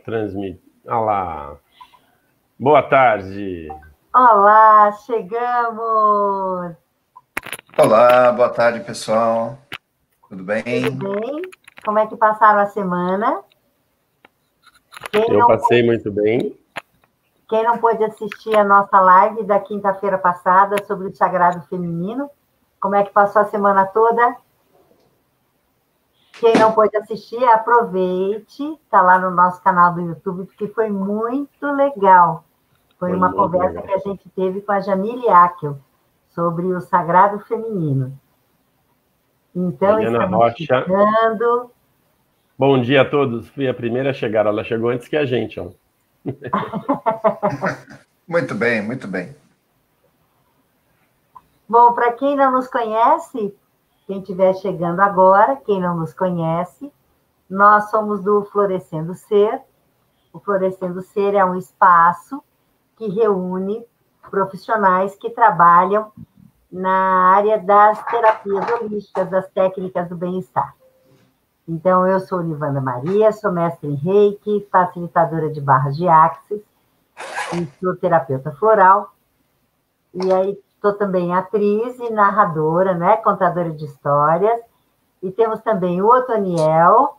transmitir. Olha lá. Boa tarde. Olá, chegamos! Olá, boa tarde, pessoal. Tudo bem? Tudo bem? Como é que passaram a semana? Eu passei muito bem. Quem não pôde assistir a nossa live da quinta-feira passada sobre o sagrado feminino, como é que passou a semana toda? Quem não pôde assistir, aproveite, está lá no nosso canal do YouTube, porque foi muito legal. Foi uma conversa que a gente teve com a Jamile Akel sobre o sagrado feminino. Então, estamos chegando. Bom dia a todos. Fui a primeira a chegar. Ela chegou antes que a gente, ó. Muito bem, muito bem. Bom, para quem não nos conhece, quem estiver chegando agora, quem não nos conhece, nós somos do Florescendo Ser. O Florescendo Ser é um espaço que reúne profissionais que trabalham na área das terapias holísticas, das técnicas do bem-estar. Então, eu sou Nivanda Maria, sou mestre em Reiki, facilitadora de barras de Axis, e sou terapeuta floral. E aí, sou também atriz e narradora, né? Contadora de histórias. E temos também o Otoniel.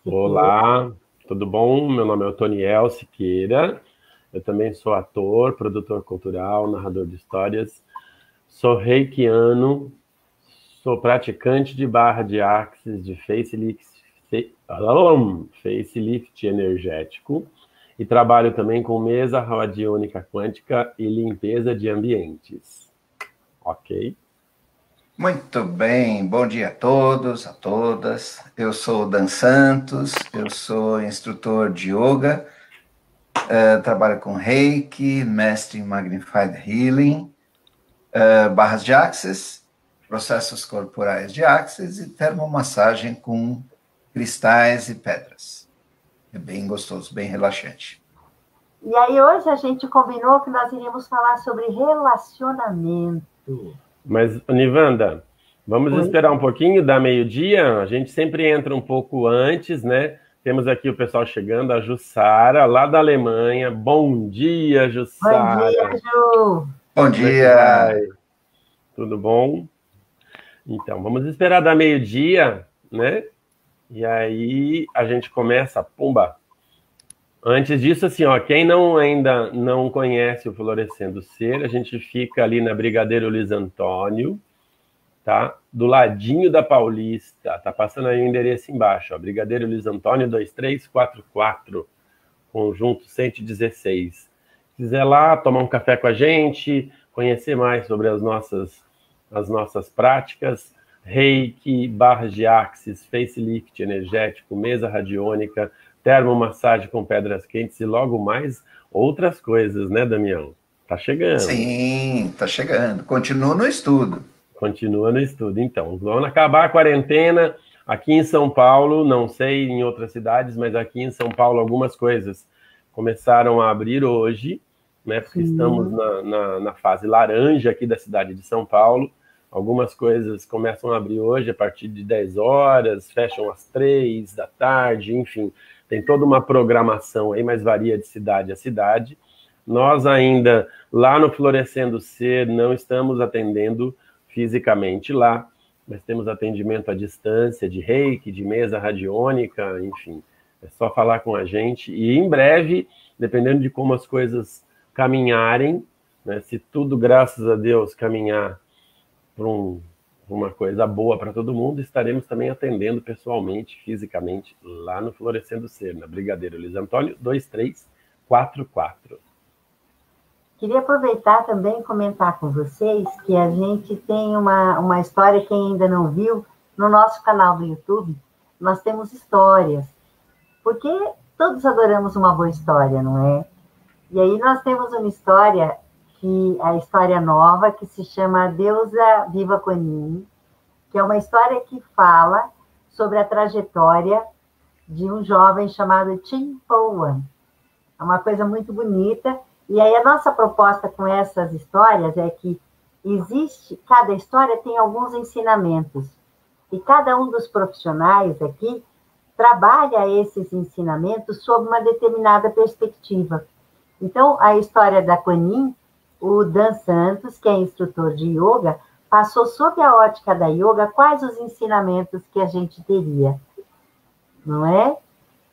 Olá, tudo bom? Meu nome é Otoniel Siqueira. Eu também sou ator, produtor cultural, narrador de histórias. Sou reikiano, sou praticante de barra de Axis, de facelift energético e trabalho também com mesa radiônica quântica e limpeza de ambientes. Ok? Muito bem, bom dia a todos, a todas. Eu sou o Dan Santos, eu sou instrutor de yoga, trabalho com Reiki, mestre em Magnified Healing, barras de Axis, processos corporais de Axis e termomassagem com cristais e pedras. É bem gostoso, bem relaxante. E aí hoje a gente combinou que nós iríamos falar sobre relacionamento. Mas, Nivanda, vamos esperar um pouquinho, da meio-dia. A gente sempre entra um pouco antes, né? Temos aqui o pessoal chegando, a Jussara, lá da Alemanha. Bom dia, Jussara. Bom dia, Ju. Bom dia. Tudo bom? Então, vamos esperar da meio-dia, né? E aí a gente começa, pumba. Antes disso, assim, ó, quem ainda não conhece o Florescendo Ser, a gente fica ali na Brigadeiro Luiz Antônio, tá? Do ladinho da Paulista, tá passando aí o endereço embaixo, ó, Brigadeiro Luiz Antônio 2344, conjunto 116. Se quiser lá tomar um café com a gente, conhecer mais sobre as nossas práticas, Reiki, barras de Axis, facelift energético, mesa radiônica, termomassagem com pedras quentes e logo mais outras coisas, né, Damião? Tá chegando. Sim, tá chegando. Continua no estudo. Continua no estudo. Então, vamos acabar a quarentena. Aqui em São Paulo, não sei em outras cidades, mas aqui em São Paulo algumas coisas começaram a abrir hoje, né, porque estamos na fase laranja aqui da cidade de São Paulo. Algumas coisas começam a abrir hoje a partir de 10 horas, fecham às 3 da tarde, enfim. Tem toda uma programação aí, mas varia de cidade a cidade. Nós ainda, lá no Florescendo Ser, não estamos atendendo fisicamente lá, mas temos atendimento à distância, de Reiki, de mesa radiônica, enfim. É só falar com a gente. E em breve, dependendo de como as coisas caminharem, né, se tudo, graças a Deus, caminhar para uma coisa boa para todo mundo, estaremos também atendendo pessoalmente, fisicamente, lá no Florescendo Ser, na Brigadeiro Luiz Antônio 2344. Queria aproveitar também e comentar com vocês que a gente tem uma história, quem ainda não viu, no nosso canal do YouTube, nós temos histórias, porque todos adoramos uma boa história, não é? E aí nós temos uma história, a história nova, que se chama Deusa Viva Kuan Yin, que é uma história que fala sobre a trajetória de um jovem chamado Chin Po Wan. É uma coisa muito bonita. E aí a nossa proposta com essas histórias é que cada história tem alguns ensinamentos. E cada um dos profissionais aqui trabalha esses ensinamentos sob uma determinada perspectiva. Então, a história da Kuan Yin, o Dan Santos, que é instrutor de yoga, passou sob a ótica da yoga quais os ensinamentos que a gente teria, não é?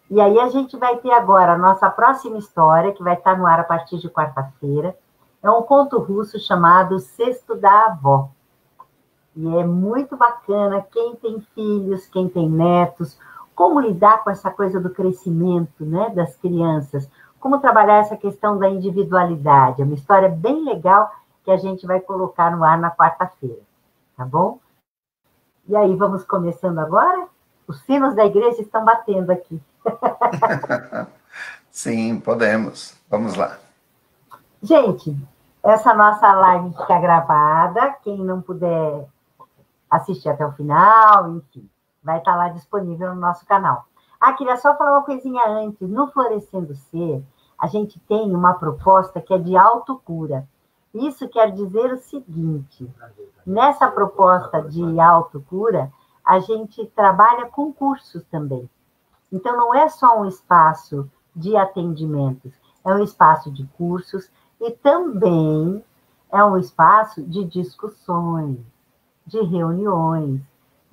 E aí a gente vai ter agora a nossa próxima história, que vai estar no ar a partir de quarta-feira. É um conto russo chamado Cesto da Avó. E é muito bacana quem tem filhos, quem tem netos, como lidar com essa coisa do crescimento, né, das crianças, como trabalhar essa questão da individualidade. É uma história bem legal que a gente vai colocar no ar na quarta-feira, tá bom? E aí, vamos começando agora? Os sinos da igreja estão batendo aqui. Sim, podemos. Vamos lá. Gente, essa nossa live fica gravada. Quem não puder assistir até o final, enfim, vai estar lá disponível no nosso canal. Ah, queria só falar uma coisinha antes. No Florescendo Ser, a gente tem uma proposta que é de autocura. Isso quer dizer o seguinte: nessa proposta de autocura, a gente trabalha com cursos também. Então, não é só um espaço de atendimentos, é um espaço de cursos e também é um espaço de discussões, de reuniões.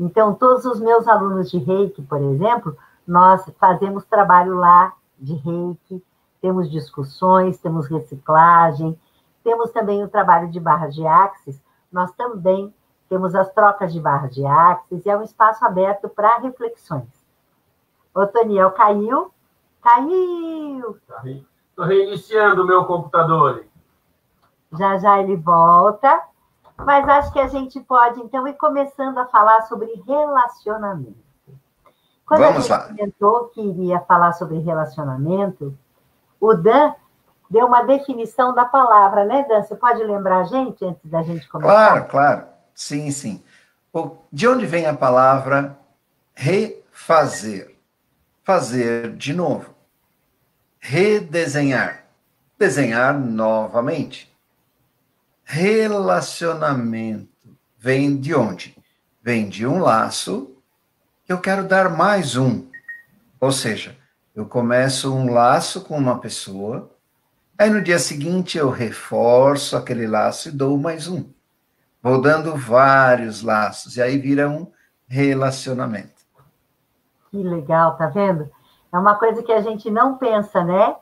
Então, todos os meus alunos de Reiki, por exemplo, nós fazemos trabalho lá de Reiki, temos discussões, temos reciclagem, temos também o trabalho de barras de axis, nós também temos as trocas de barras de axis, e é um espaço aberto para reflexões. Ô, Toniel, caiu? Caiu! Estou reiniciando o meu computador. Já já ele volta, mas acho que a gente pode, então, ir começando a falar sobre relacionamento. Quando Vamos a gente comentou que iria falar sobre relacionamento, o Dan deu uma definição da palavra, né, Dan? Você pode lembrar a gente, antes da gente começar? Claro, claro. Sim, sim. De onde vem a palavra refazer? Fazer de novo. Redesenhar. Desenhar novamente. Relacionamento vem de onde? Vem de um laço que eu quero dar mais um. Ou seja, eu começo um laço com uma pessoa, aí no dia seguinte eu reforço aquele laço e dou mais um. Vou dando vários laços, e aí vira um relacionamento. Que legal, tá vendo? É uma coisa que a gente não pensa, né?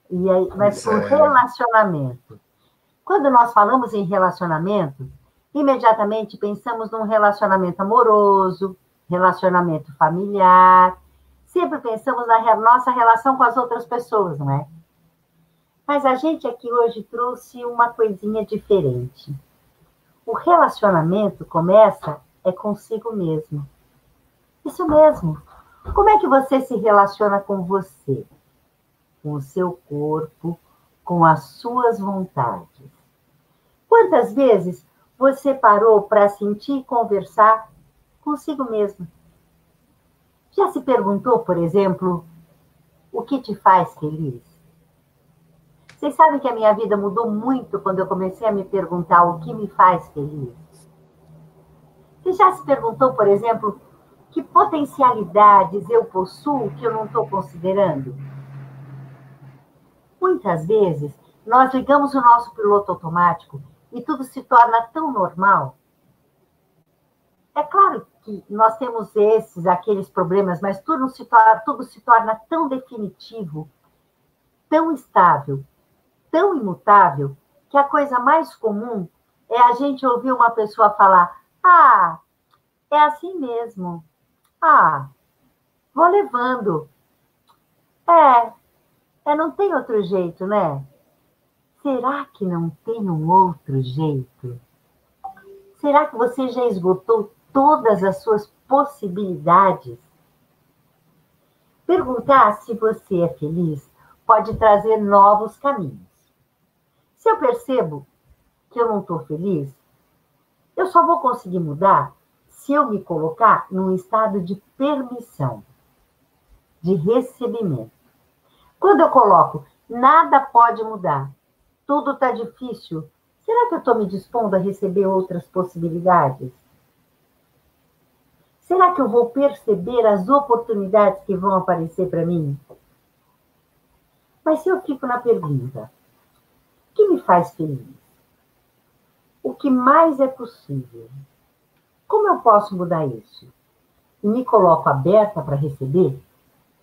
E aí, mas o relacionamento. Quando nós falamos em relacionamento, imediatamente pensamos num relacionamento amoroso, relacionamento familiar. Sempre pensamos na nossa relação com as outras pessoas, não é? Mas a gente aqui hoje trouxe uma coisinha diferente. O relacionamento começa consigo mesmo. Isso mesmo. Como é que você se relaciona com você? Com o seu corpo, com as suas vontades. Quantas vezes você parou para sentir e conversar consigo mesmo? Já se perguntou, por exemplo, o que te faz feliz? Vocês sabem que a minha vida mudou muito quando eu comecei a me perguntar o que me faz feliz? Você já se perguntou, por exemplo, que potencialidades eu possuo que eu não estou considerando? Muitas vezes, nós ligamos o nosso piloto automático e tudo se torna tão normal. É claro que nós temos aqueles problemas, mas tudo se torna tão definitivo, tão estável, tão imutável, que a coisa mais comum é a gente ouvir uma pessoa falar: ah, é assim mesmo. Ah, vou levando. Não tem outro jeito, né? Será que não tem um outro jeito? Será que você já esgotou todas as suas possibilidades? Perguntar se você é feliz pode trazer novos caminhos. Se eu percebo que eu não estou feliz, eu só vou conseguir mudar se eu me colocar num estado de permissão, de recebimento. Quando eu coloco, nada pode mudar, tudo está difícil, será que eu estou me dispondo a receber outras possibilidades? Será que eu vou perceber as oportunidades que vão aparecer para mim? Mas se eu fico na pergunta, o que me faz feliz? O que mais é possível? Como eu posso mudar isso? E me coloco aberta para receber?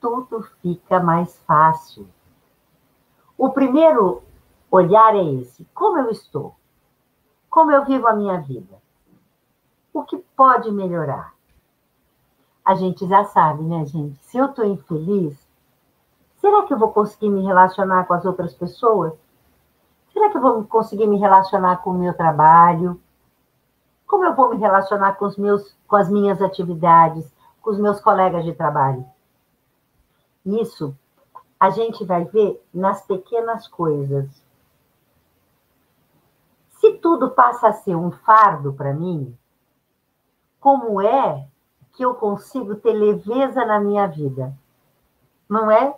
Tudo fica mais fácil. O primeiro olhar é esse. Como eu estou? Como eu vivo a minha vida? O que pode melhorar? A gente já sabe, né, gente? Se eu estou infeliz, será que eu vou conseguir me relacionar com as outras pessoas? Será que eu vou conseguir me relacionar com o meu trabalho? Como eu vou me relacionar com as minhas atividades, com os meus colegas de trabalho? Isso a gente vai ver nas pequenas coisas. Se tudo passa a ser um fardo para mim, como é que eu consigo ter leveza na minha vida? Não é?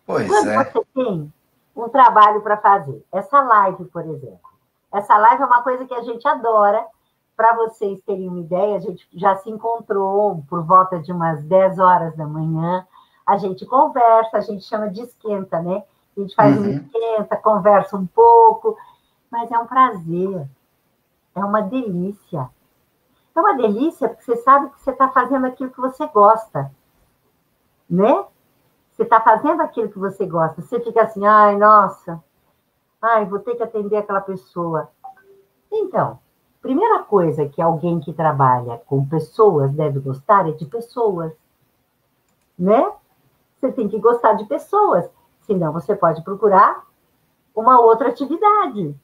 Pois Quando é. você tem um trabalho para fazer, essa live, por exemplo. Essa live é uma coisa que a gente adora. Para vocês terem uma ideia, a gente já se encontrou por volta de umas 10 horas da manhã. A gente conversa, a gente chama de esquenta, né? A gente faz uma esquenta, conversa um pouco, mas é um prazer, é uma delícia. É uma delícia porque você sabe que você está fazendo aquilo que você gosta, né? Você está fazendo aquilo que você gosta. Você fica assim, ai, nossa, ai, vou ter que atender aquela pessoa. Então, primeira coisa que alguém que trabalha com pessoas deve gostar é de pessoas, né? Você tem que gostar de pessoas, senão você pode procurar uma outra atividade,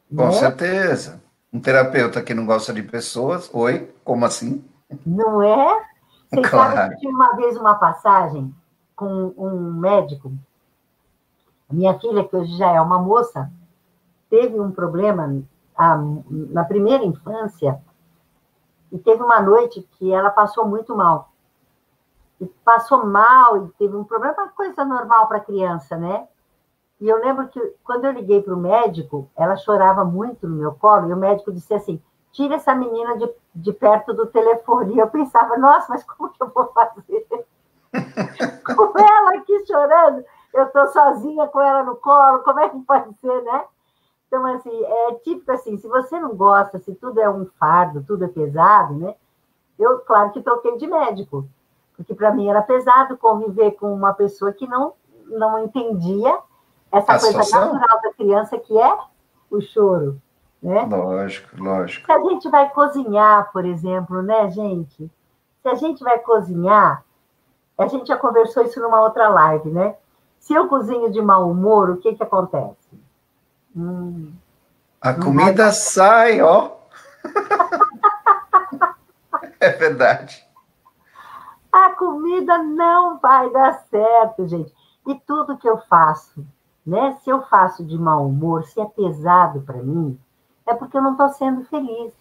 Com né? certeza. Um terapeuta que não gosta de pessoas, oi, como assim? Não é? Vocês sabem que eu Claro. tive uma vez uma passagem com um médico. Minha filha, que hoje já é uma moça, teve um problema na primeira infância e teve uma noite que ela passou muito mal. E passou mal e teve um problema, uma coisa normal para criança, né? E eu lembro que quando eu liguei para o médico, ela chorava muito no meu colo, e o médico disse assim, tira essa menina de perto do telefone. E eu pensava, nossa, mas como que eu vou fazer? Com ela aqui chorando, eu estou sozinha com ela no colo, como é que pode ser, né? Então, assim, é típico assim, se você não gosta, se tudo é um fardo, tudo é pesado, né? Eu, claro que troquei de médico, porque para mim era pesado conviver com uma pessoa que não entendia essa A coisa situação? natural da criança que é o choro, né? Lógico, lógico. Se a gente vai cozinhar, por exemplo, né, gente? Se a gente vai cozinhar, a gente já conversou isso numa outra live, né? Se eu cozinho de mau humor, o que acontece? A Não vai. comida sai, ó. É verdade. A comida não vai dar certo, gente. E tudo que eu faço, né? Se eu faço de mau humor, se é pesado para mim, é porque eu não estou sendo feliz.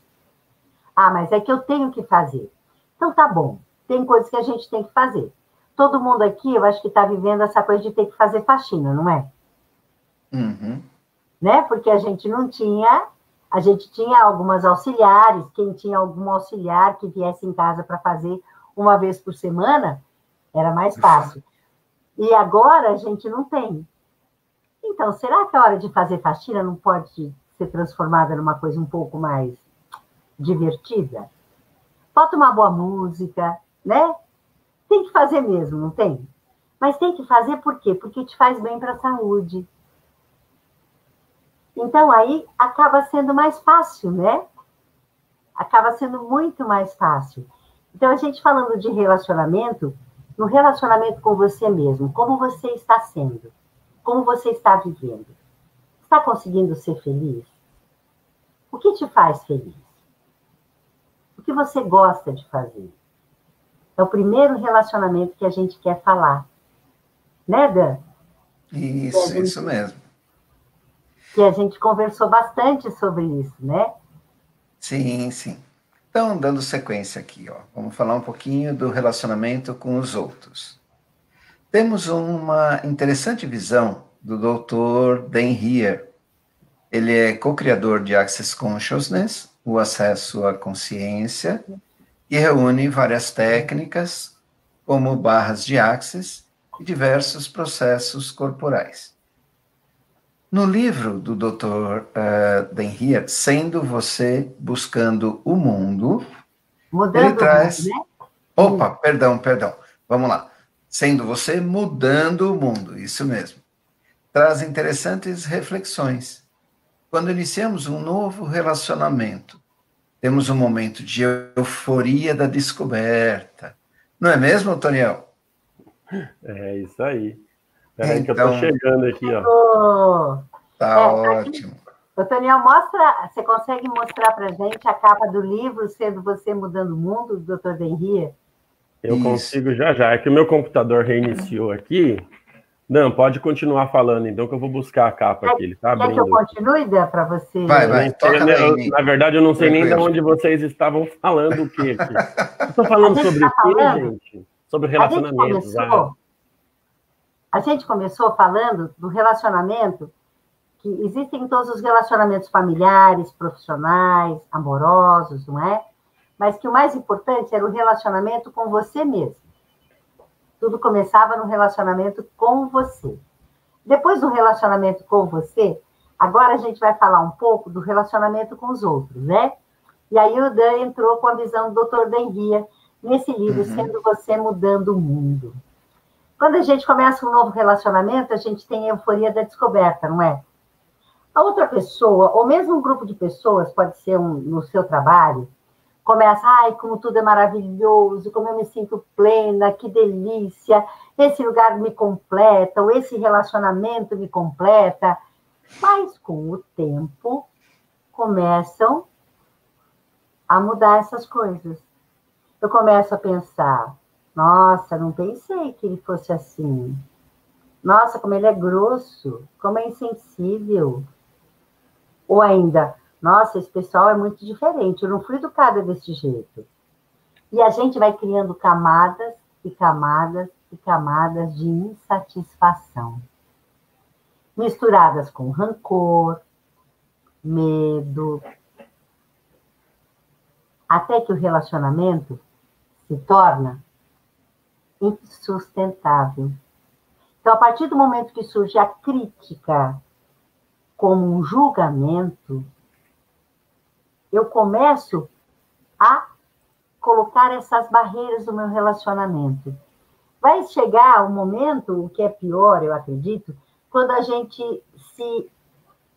Ah, mas é que eu tenho que fazer. Então tá bom. Tem coisas que a gente tem que fazer. Todo mundo aqui, eu acho que está vivendo essa coisa de ter que fazer faxina, não é? Uhum. Né? Porque a gente tinha algumas auxiliares, quem tinha algum auxiliar que viesse em casa para fazer uma vez por semana, era mais fácil. E agora a gente não tem. Então, será que a hora de fazer faxina não pode ser transformada numa coisa um pouco mais divertida? Bota uma boa música, né? Tem que fazer mesmo, não tem? Mas tem que fazer por quê? Porque te faz bem para a saúde. Então, aí acaba sendo mais fácil, né? Acaba sendo muito mais fácil. Então, a gente falando de relacionamento, no relacionamento com você mesmo, como você está sendo? Como você está vivendo? Está conseguindo ser feliz? O que te faz feliz? O que você gosta de fazer? É o primeiro relacionamento que a gente quer falar. Né, Dan? Isso mesmo. Que a gente conversou bastante sobre isso, né? Sim, sim. Então, dando sequência aqui, ó, vamos falar um pouquinho do relacionamento com os outros. Temos uma interessante visão do Dr. Dan Heer. Ele é co-criador de Access Consciousness, o acesso à consciência, que reúne várias técnicas, como barras de axis e diversos processos corporais. No livro do Dr. Denrier, Sendo Você Buscando o Mundo, Mudando ele traz... o mundo, né? Opa, perdão. Vamos lá. Sendo Você Mudando o Mundo, isso mesmo. Traz interessantes reflexões. Quando iniciamos um novo relacionamento, temos um momento de euforia da descoberta. Não é mesmo, Toniel? É isso aí. Peraí que eu tô Então, chegando aqui, ó. Tá ótimo. Ô, Toniel, você consegue mostrar pra gente a capa do livro Sendo Você Mudando o Mundo, do Dr. Denrier? Eu consigo já. É que o meu computador reiniciou aqui. Dan, pode continuar falando, então, que eu vou buscar a capa aqui. Ele tá abrindo. Quer que eu continue, Dan, para você? Vai, toca daí. Na verdade, eu não sei nem de onde vocês estavam falando o quê aqui. Eu estou falando sobre o quê, gente? Sobre relacionamentos. A gente começou falando do relacionamento, que existem todos os relacionamentos familiares, profissionais, amorosos, não é? Mas que o mais importante era o relacionamento com você mesmo. Tudo começava no relacionamento com você. Depois do relacionamento com você, agora a gente vai falar um pouco do relacionamento com os outros, né? E aí o Dan entrou com a visão do Dr. Denrier nesse livro, Sendo Você Mudando o Mundo. Quando a gente começa um novo relacionamento, a gente tem a euforia da descoberta, não é? A outra pessoa, ou mesmo um grupo de pessoas, pode ser no seu trabalho, começa, ai, como tudo é maravilhoso, como eu me sinto plena, que delícia, esse lugar me completa, ou esse relacionamento me completa. Mas, com o tempo, começam a mudar essas coisas. Eu começo a pensar, nossa, não pensei que ele fosse assim. Nossa, como ele é grosso, como é insensível. Ou ainda, nossa, esse pessoal é muito diferente, eu não fui educada desse jeito. E a gente vai criando camadas e camadas e camadas de insatisfação, misturadas com rancor, medo, até que o relacionamento se torna insustentável. Então, a partir do momento que surge a crítica como um julgamento, eu começo a colocar essas barreiras no meu relacionamento. Vai chegar um momento, o que é pior, eu acredito, quando a gente se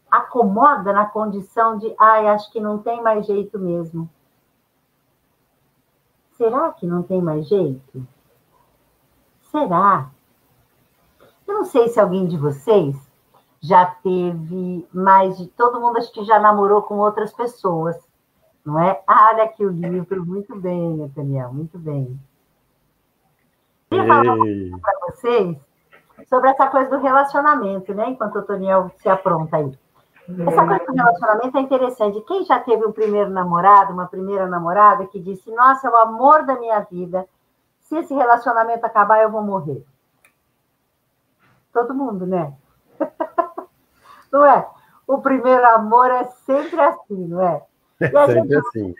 acomoda na condição de, acho que não tem mais jeito mesmo. Será que não tem mais jeito? Será? Eu não sei se alguém de vocês já teve mais de... Todo mundo acho que já namorou com outras pessoas, não é? Olha aqui o livro, muito bem, Daniel, muito bem. Eu queria falar para vocês sobre essa coisa do relacionamento, né? Enquanto o Daniel se apronta aí. Essa coisa do relacionamento é interessante. Quem já teve um primeiro namorado, uma primeira namorada que disse, nossa, é o amor da minha vida, se esse relacionamento acabar, eu vou morrer. Todo mundo, né? Não é? O primeiro amor é sempre assim, não é? É sempre assim.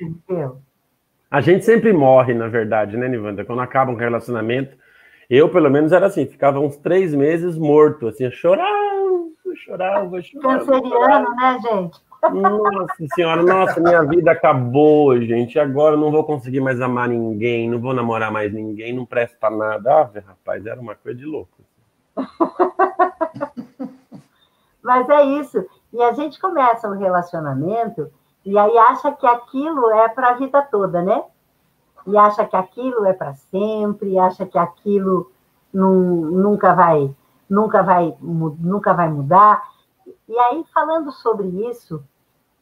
A gente sempre morre, na verdade, né, Nivanda? Quando acaba um relacionamento, eu, pelo menos, era assim, ficava uns 3 meses morto, assim, chorava. Canceriano, né, gente? Nossa senhora, nossa, minha vida acabou, gente. Agora eu não vou conseguir mais amar ninguém, não vou namorar mais ninguém, não presta pra nada. Rapaz, era uma coisa de louco. Mas é isso. E a gente começa um relacionamento e aí acha que aquilo é para a vida toda, né? E acha que aquilo é para sempre, acha que aquilo nunca vai mudar. E aí, falando sobre isso,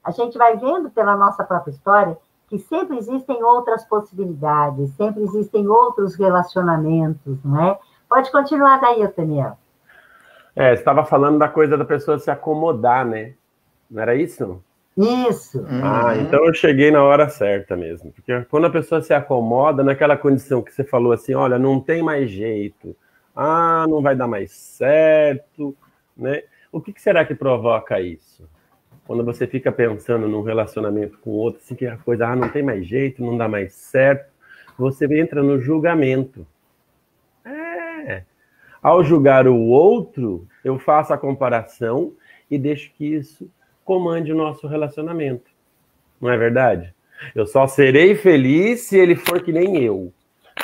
a gente vai vendo pela nossa própria história que sempre existem outras possibilidades, sempre existem outros relacionamentos, não é? Pode continuar daí, Daniel. Você estava falando da coisa da pessoa se acomodar, né? Não era isso? Isso. Então eu cheguei na hora certa mesmo. Porque quando a pessoa se acomoda naquela condição que você falou assim, olha, não tem mais jeito, não vai dar mais certo, né? O que será que provoca isso? Quando você fica pensando num relacionamento com outro, assim, que a coisa, não tem mais jeito, não dá mais certo. você entra no julgamento. Ao julgar o outro, eu faço a comparação e deixo que isso comande o nosso relacionamento. Não é verdade? Eu só serei feliz se ele for que nem eu.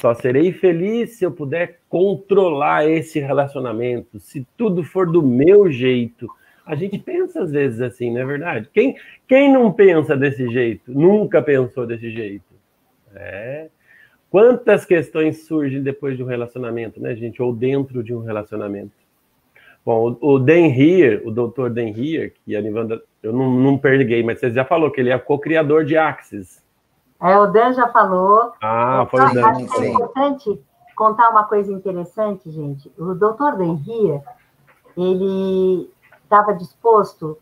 Só serei feliz se eu puder controlar esse relacionamento, se tudo for do meu jeito. A gente pensa às vezes assim, não é verdade? Quem não pensa desse jeito? Nunca pensou desse jeito. Quantas questões surgem depois de um relacionamento, né, gente? Ou dentro de um relacionamento. Bom, o Dan Heer, o Dr. Dan Heer, que a Nivanda, eu não peguei, mas você já falou que ele é co-criador de Axis. O Dan já falou. Foi o Dan. Acho que é importante contar uma coisa interessante, gente. O Dr. Dan Heer, ele estava disposto,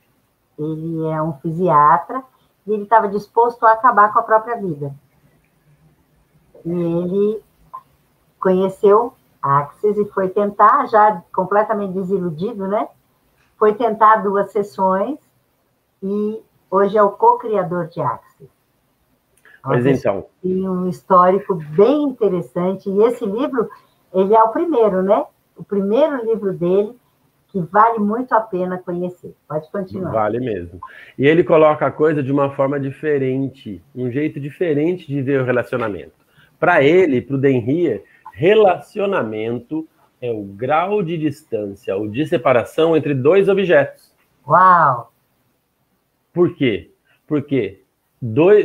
ele é um fisiatra, e ele estava disposto a acabar com a própria vida. E ele conheceu Axis e foi tentar, já completamente desiludido, né? Foi tentar 2 sessões e hoje é o co-criador de Axis. Mas então... Tem um histórico bem interessante. E esse livro, ele é o primeiro, né? O primeiro livro dele, que vale muito a pena conhecer. Pode continuar. Vale mesmo. E ele coloca a coisa de uma forma diferente, um jeito diferente de ver o relacionamento. Para ele, para o Dan Heer, relacionamento é o grau de distância ou de separação entre 2 objetos. Uau! Por quê? Porque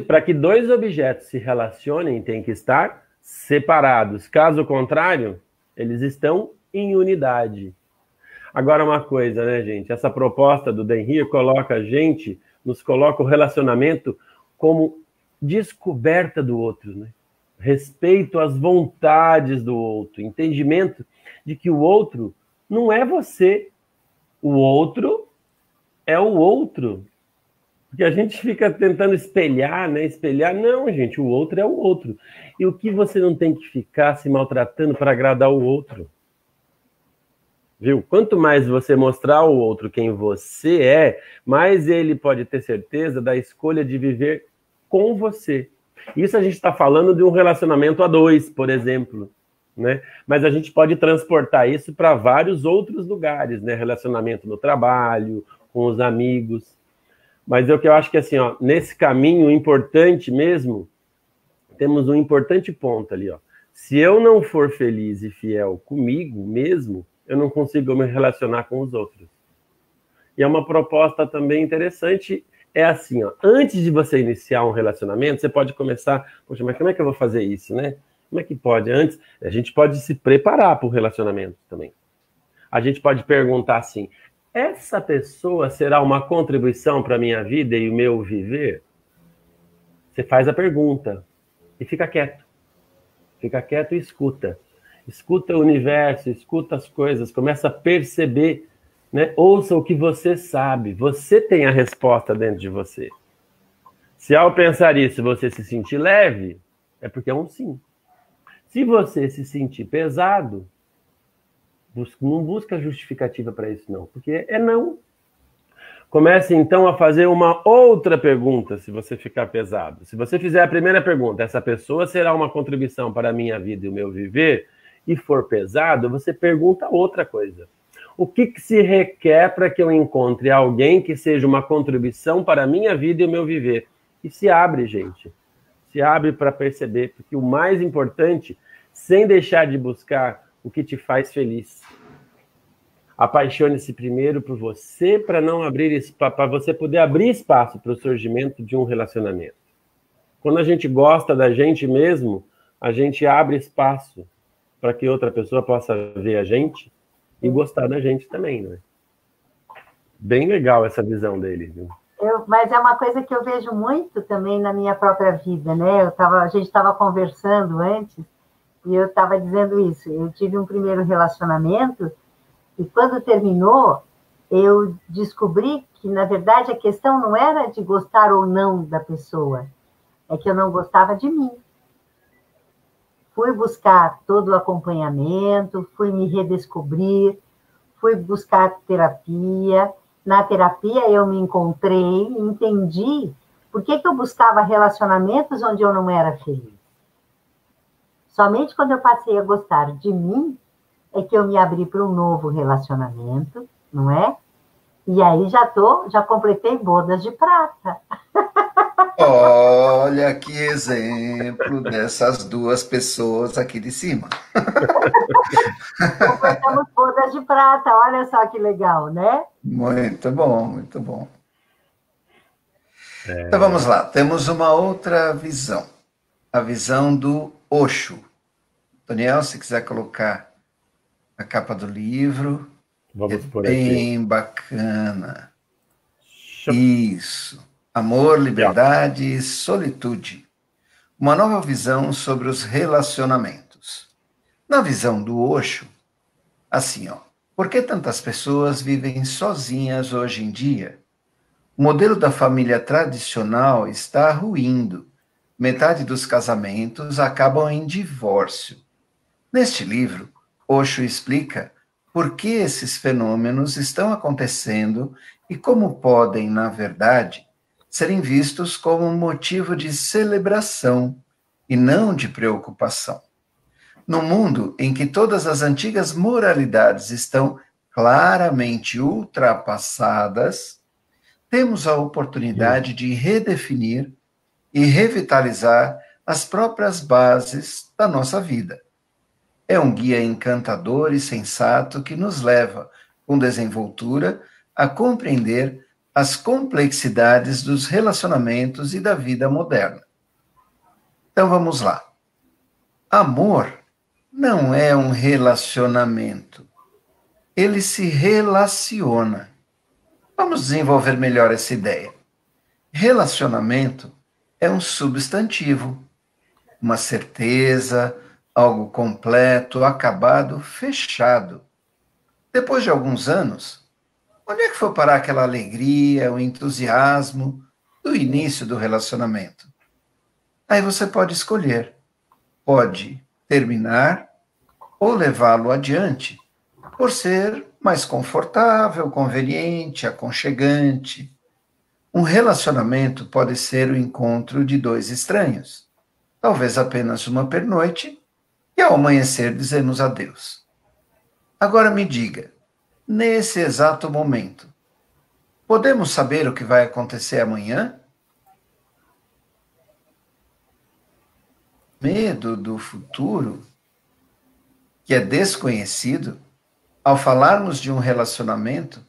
para que 2 objetos se relacionem, tem que estar separados. Caso contrário, eles estão em unidade. Agora, uma coisa, né, gente? Essa proposta do Dan Heer nos coloca o relacionamento como descoberta do outro, né? Respeito às vontades do outro, entendimento de que o outro não é você, o outro é o outro. Porque a gente fica tentando espelhar, né? Não, gente, o outro é o outro. E o que você não tem que ficar se maltratando para agradar o outro? Viu? Quanto mais você mostrar ao outro quem você é, mais ele pode ter certeza da escolha de viver com você. Isso a gente está falando de um relacionamento a 2, por exemplo, né? Mas a gente pode transportar isso para vários outros lugares, né? Relacionamento no trabalho, com os amigos. Mas o que eu acho que, assim, ó, nesse caminho importante mesmo, temos um importante ponto ali, ó. Se eu não for feliz e fiel comigo mesmo, eu não consigo me relacionar com os outros. E é uma proposta também interessante. É assim, ó, antes de você iniciar um relacionamento, você pode começar, poxa, mas como é que eu vou fazer isso, né? Como é que pode? Antes, a gente pode se preparar para o relacionamento também. A gente pode perguntar assim, essa pessoa será uma contribuição para a minha vida e o meu viver? Você faz a pergunta e fica quieto. Fica quieto e escuta. Escuta o universo, escuta as coisas, começa a perceber, né? Ouça o que você sabe. Você tem a resposta dentro de você. Se ao pensar isso você se sentir leve, é porque é um sim. Se você se sentir pesado, não busca justificativa para isso não, porque é não. Comece então a fazer uma outra pergunta se você ficar pesado. Se você fizer a primeira pergunta, essa pessoa será uma contribuição para a minha vida e o meu viver, e for pesado, você pergunta outra coisa. O que se requer para que eu encontre alguém que seja uma contribuição para a minha vida e o meu viver? E se abre, gente. Se abre para perceber, porque o mais importante, sem deixar de buscar o que te faz feliz. Apaixone-se primeiro por você, para não abrir, para você poder abrir espaço para o surgimento de um relacionamento. Quando a gente gosta da gente mesmo, a gente abre espaço para que outra pessoa possa ver a gente e gostar da gente também, né? Bem legal essa visão dele, viu? Mas é uma coisa que eu vejo muito também na minha própria vida, né? A gente estava conversando antes e eu estava dizendo isso. Eu tive um primeiro relacionamento e quando terminou, eu descobri que, na verdade, a questão não era de gostar ou não da pessoa, é que eu não gostava de mim. Fui buscar todo o acompanhamento, fui me redescobrir, fui buscar terapia. Na terapia eu me encontrei, entendi por que eu buscava relacionamentos onde eu não era feliz. Somente quando eu passei a gostar de mim é que eu me abri para um novo relacionamento, não é? E aí já completei bodas de prata. Olha que exemplo dessas duas pessoas aqui de cima. Completamos bodas de prata, olha só que legal, né? Muito bom, muito bom. Então vamos lá, temos uma outra visão. A visão do Osho. Daniel, se quiser colocar a capa do livro, Vamos por bem aqui. bacana. Isso. Amor, liberdade e solitude. Uma nova visão sobre os relacionamentos. Na visão do Osho, assim, ó. Por que tantas pessoas vivem sozinhas hoje em dia? O modelo da família tradicional está ruindo. Metade dos casamentos acabam em divórcio. Neste livro, Osho explica por que esses fenômenos estão acontecendo e como podem, na verdade, serem vistos como um motivo de celebração e não de preocupação. No mundo em que todas as antigas moralidades estão claramente ultrapassadas, temos a oportunidade de redefinir e revitalizar as próprias bases da nossa vida. É um guia encantador e sensato que nos leva, com desenvoltura, a compreender as complexidades dos relacionamentos e da vida moderna. Então vamos lá. Amor não é um relacionamento. Ele se relaciona. Vamos desenvolver melhor essa ideia. Relacionamento é um substantivo, uma certeza, algo completo, acabado, fechado. Depois de alguns anos, onde é que foi parar aquela alegria, o entusiasmo do início do relacionamento? Aí você pode escolher. Pode terminar ou levá-lo adiante, por ser mais confortável, conveniente, aconchegante. Um relacionamento pode ser o encontro de dois estranhos, talvez apenas uma pernoite, e ao amanhecer dizemos adeus. Agora me diga, nesse exato momento, podemos saber o que vai acontecer amanhã? Medo do futuro, que é desconhecido, ao falarmos de um relacionamento,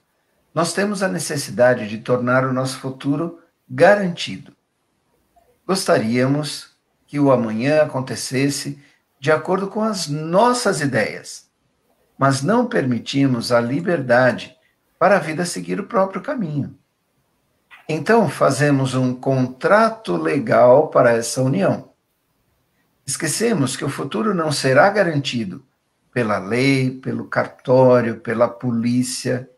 nós temos a necessidade de tornar o nosso futuro garantido. Gostaríamos que o amanhã acontecesse de acordo com as nossas ideias, mas não permitimos a liberdade para a vida seguir o próprio caminho. Então, fazemos um contrato legal para essa união. Esquecemos que o futuro não será garantido pela lei, pelo cartório, pela polícia,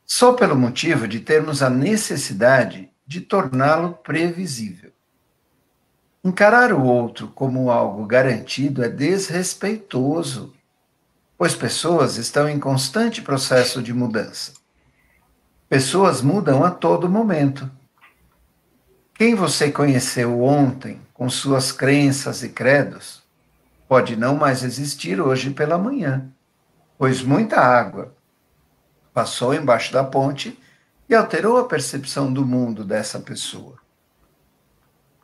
só pelo motivo de termos a necessidade de torná-lo previsível. Encarar o outro como algo garantido é desrespeitoso, pois pessoas estão em constante processo de mudança. Pessoas mudam a todo momento. Quem você conheceu ontem, com suas crenças e credos, pode não mais existir hoje pela manhã, pois muita água passou embaixo da ponte e alterou a percepção do mundo dessa pessoa.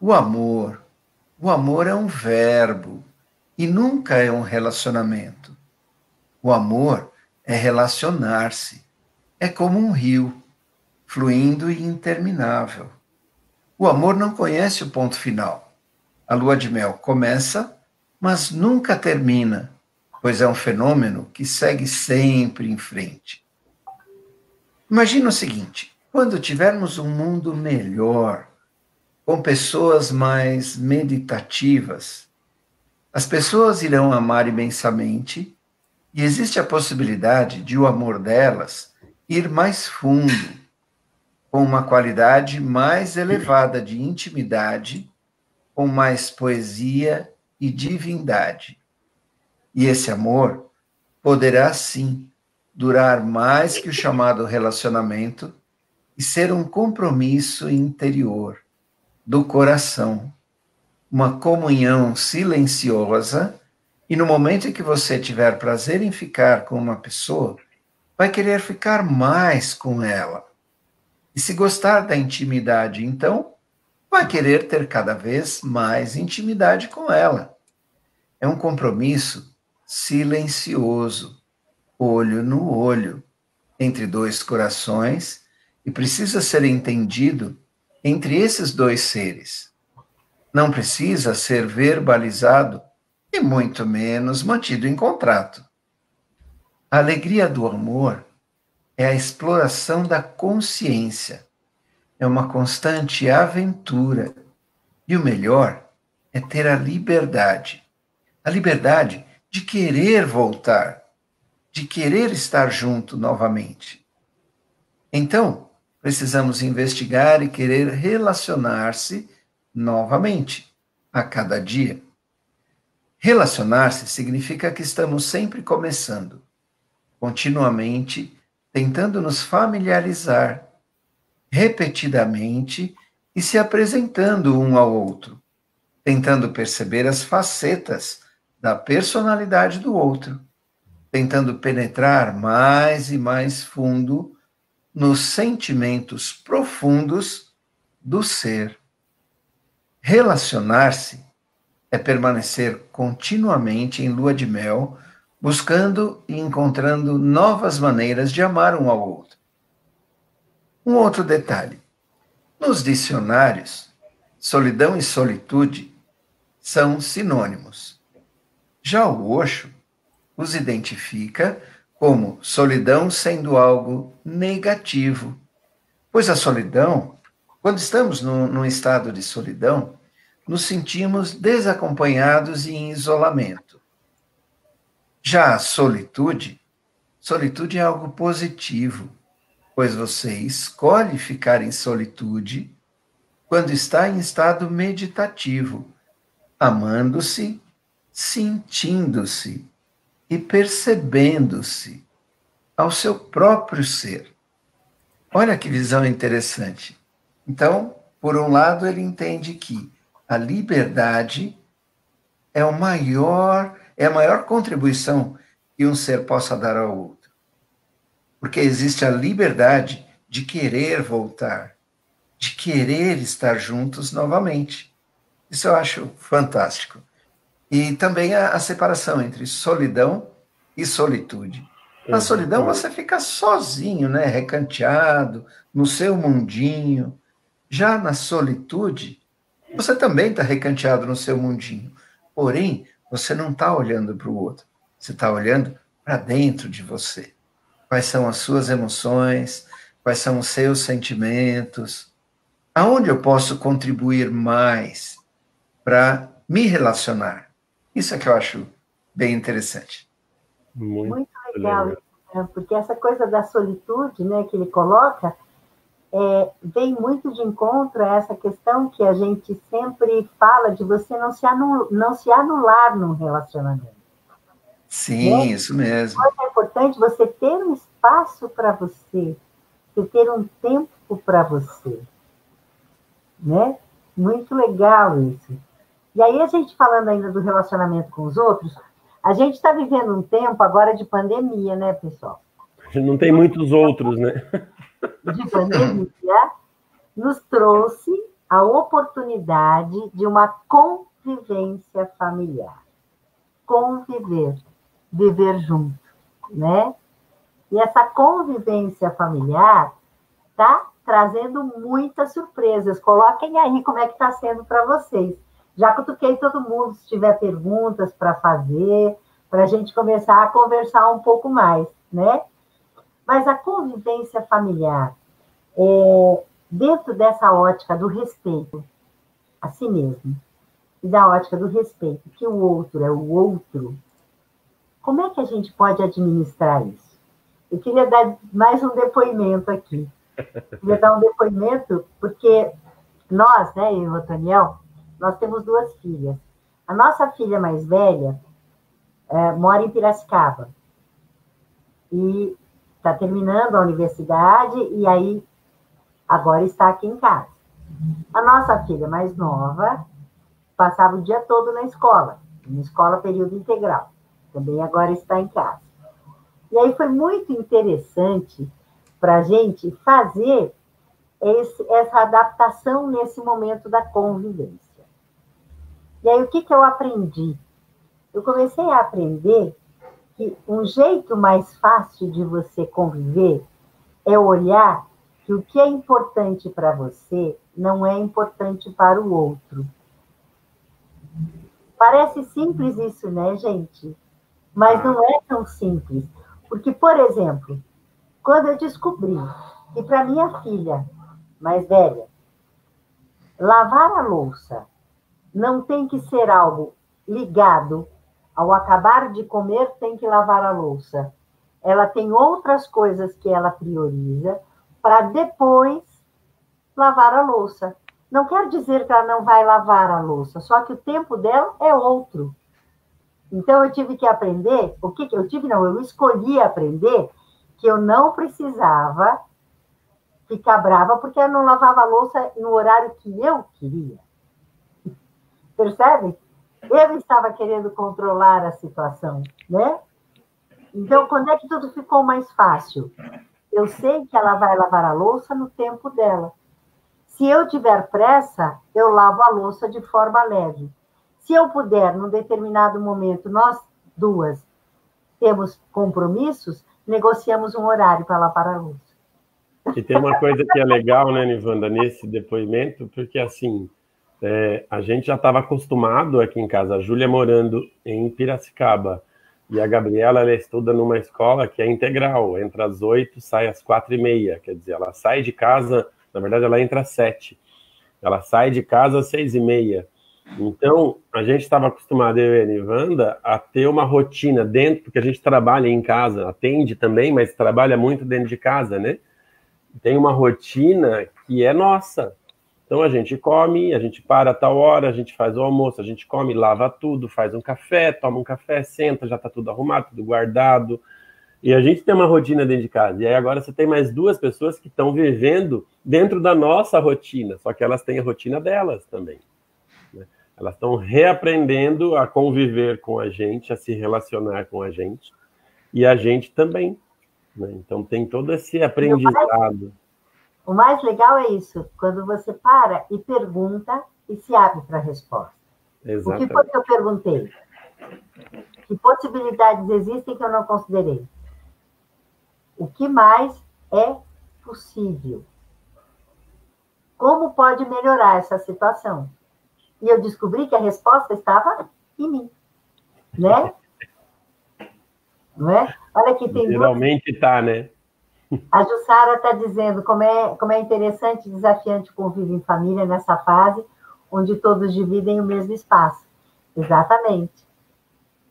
O amor é um verbo e nunca é um relacionamento. O amor é relacionar-se, é como um rio, fluindo e interminável. O amor não conhece o ponto final. A lua de mel começa, mas nunca termina, pois é um fenômeno que segue sempre em frente. Imagina o seguinte: quando tivermos um mundo melhor, com pessoas mais meditativas, as pessoas irão amar imensamente e existe a possibilidade de o amor delas ir mais fundo, com uma qualidade mais elevada de intimidade, com mais poesia e divindade. E esse amor poderá, sim, durar mais que o chamado relacionamento e ser um compromisso interior, do coração, uma comunhão silenciosa, e no momento em que você tiver prazer em ficar com uma pessoa, vai querer ficar mais com ela. E se gostar da intimidade, então, vai querer ter cada vez mais intimidade com ela. É um compromisso silencioso, olho no olho, entre dois corações, e precisa ser entendido entre esses dois seres. Não precisa ser verbalizado e muito menos mantido em contrato. A alegria do amor é a exploração da consciência, é uma constante aventura. E o melhor é ter a liberdade de querer voltar, de querer estar junto novamente. Então, precisamos investigar e querer relacionar-se novamente, a cada dia. Relacionar-se significa que estamos sempre começando, continuamente tentando nos familiarizar, repetidamente e se apresentando um ao outro, tentando perceber as facetas da personalidade do outro, tentando penetrar mais e mais fundo nos sentimentos profundos do ser. Relacionar-se é permanecer continuamente em lua de mel, buscando e encontrando novas maneiras de amar um ao outro. Um outro detalhe: nos dicionários, solidão e solitude são sinônimos. Já o Osho os identifica como solidão sendo algo negativo, pois a solidão, quando estamos num estado de solidão, nos sentimos desacompanhados e em isolamento. Já a solitude é algo positivo, pois você escolhe ficar em solitude quando está em estado meditativo, amando-se, sentindo-se e percebendo-se ao seu próprio ser. Olha que visão interessante. Então, por um lado, ele entende que a liberdade é a maior contribuição que um ser possa dar ao outro. Porque existe a liberdade de querer voltar, de querer estar juntos novamente. Isso eu acho fantástico. E também a separação entre solidão e solitude. Na solidão você fica sozinho, né? Recanteado, no seu mundinho. Já na solitude, você também está recanteado no seu mundinho. Porém, você não está olhando para o outro. Você está olhando para dentro de você. Quais são as suas emoções? Quais são os seus sentimentos? Aonde eu posso contribuir mais para me relacionar? Isso é que eu acho bem interessante. Muito legal, né? Porque essa coisa da solitude, né, que ele coloca, vem muito de encontro a essa questão que a gente sempre fala de você não se anular num relacionamento. Sim, né? Isso mesmo. É importante você ter um espaço para você ter um tempo para você, né? Muito legal isso. E aí, a gente falando ainda do relacionamento com os outros, a gente está vivendo um tempo agora de pandemia, né, pessoal? Não tem muitos outros, né? De pandemia, nos trouxe a oportunidade de uma convivência familiar. Conviver, viver junto, né? E essa convivência familiar está trazendo muitas surpresas. Coloquem aí como é que está sendo para vocês. Já cutuquei todo mundo, se tiver perguntas para fazer, para a gente começar a conversar um pouco mais, né? Mas a convivência familiar, dentro dessa ótica do respeito a si mesmo, e da ótica do respeito, que o outro é o outro, como é que a gente pode administrar isso? Eu queria dar mais um depoimento aqui. Eu queria dar um depoimento, porque nós, né, eu e o Otoniel, nós temos 2 filhas. A nossa filha mais velha mora em Piracicaba. E está terminando a universidade e aí agora está aqui em casa. A nossa filha mais nova passava o dia todo na escola período integral. Também agora está em casa. E aí foi muito interessante para a gente fazer essa adaptação nesse momento da convivência. E aí o que eu aprendi? Eu comecei a aprender que um jeito mais fácil de você conviver é olhar que o que é importante para você não é importante para o outro. Parece simples isso, né, gente? Mas não é tão simples. Porque, por exemplo, quando eu descobri que para minha filha mais velha, lavar a louça não tem que ser algo ligado ao acabar de comer, tem que lavar a louça. Ela tem outras coisas que ela prioriza para depois lavar a louça. Não quer dizer que ela não vai lavar a louça, só que o tempo dela é outro. Então, eu tive que aprender, eu escolhi aprender que eu não precisava ficar brava porque eu não lavava a louça no horário que eu queria. Percebe? Eu estava querendo controlar a situação, né? Então, quando é que tudo ficou mais fácil? Eu sei que ela vai lavar a louça no tempo dela. Se eu tiver pressa, eu lavo a louça de forma leve. Se eu puder, num determinado momento, nós duas temos compromissos, negociamos um horário para lavar a louça. E tem uma coisa que é legal, né, Nivanda, nesse depoimento, porque assim, a gente já estava acostumado aqui em casa, a Júlia morando em Piracicaba, e a Gabriela, ela estuda numa escola que é integral, entra às 8, sai às 4h30, quer dizer, ela sai de casa, na verdade ela entra às 7, ela sai de casa às 6h30. Então, a gente estava acostumado, eu e a Nivanda, a ter uma rotina dentro, porque a gente trabalha em casa, atende também, mas trabalha muito dentro de casa, né? Tem uma rotina que é nossa. Então, a gente come, a gente para a tal hora, a gente faz o almoço, a gente come, lava tudo, faz um café, toma um café, senta, já está tudo arrumado, tudo guardado. E a gente tem uma rotina dentro de casa. E aí agora você tem mais duas pessoas que estão vivendo dentro da nossa rotina, só que elas têm a rotina delas também. Elas estão reaprendendo a conviver com a gente, a se relacionar com a gente, e a gente também. Né? Então, tem todo esse aprendizado. O mais legal é isso, quando você para e pergunta e se abre para a resposta. Exatamente. O que foi que eu perguntei? Que possibilidades existem que eu não considerei? O que mais é possível? Como pode melhorar essa situação? E eu descobri que a resposta estava em mim, né? Não é? Olha aqui, tem geralmente está, né? A Jussara está dizendo como é interessante e desafiante o convívio em família nessa fase, onde todos dividem o mesmo espaço. Exatamente.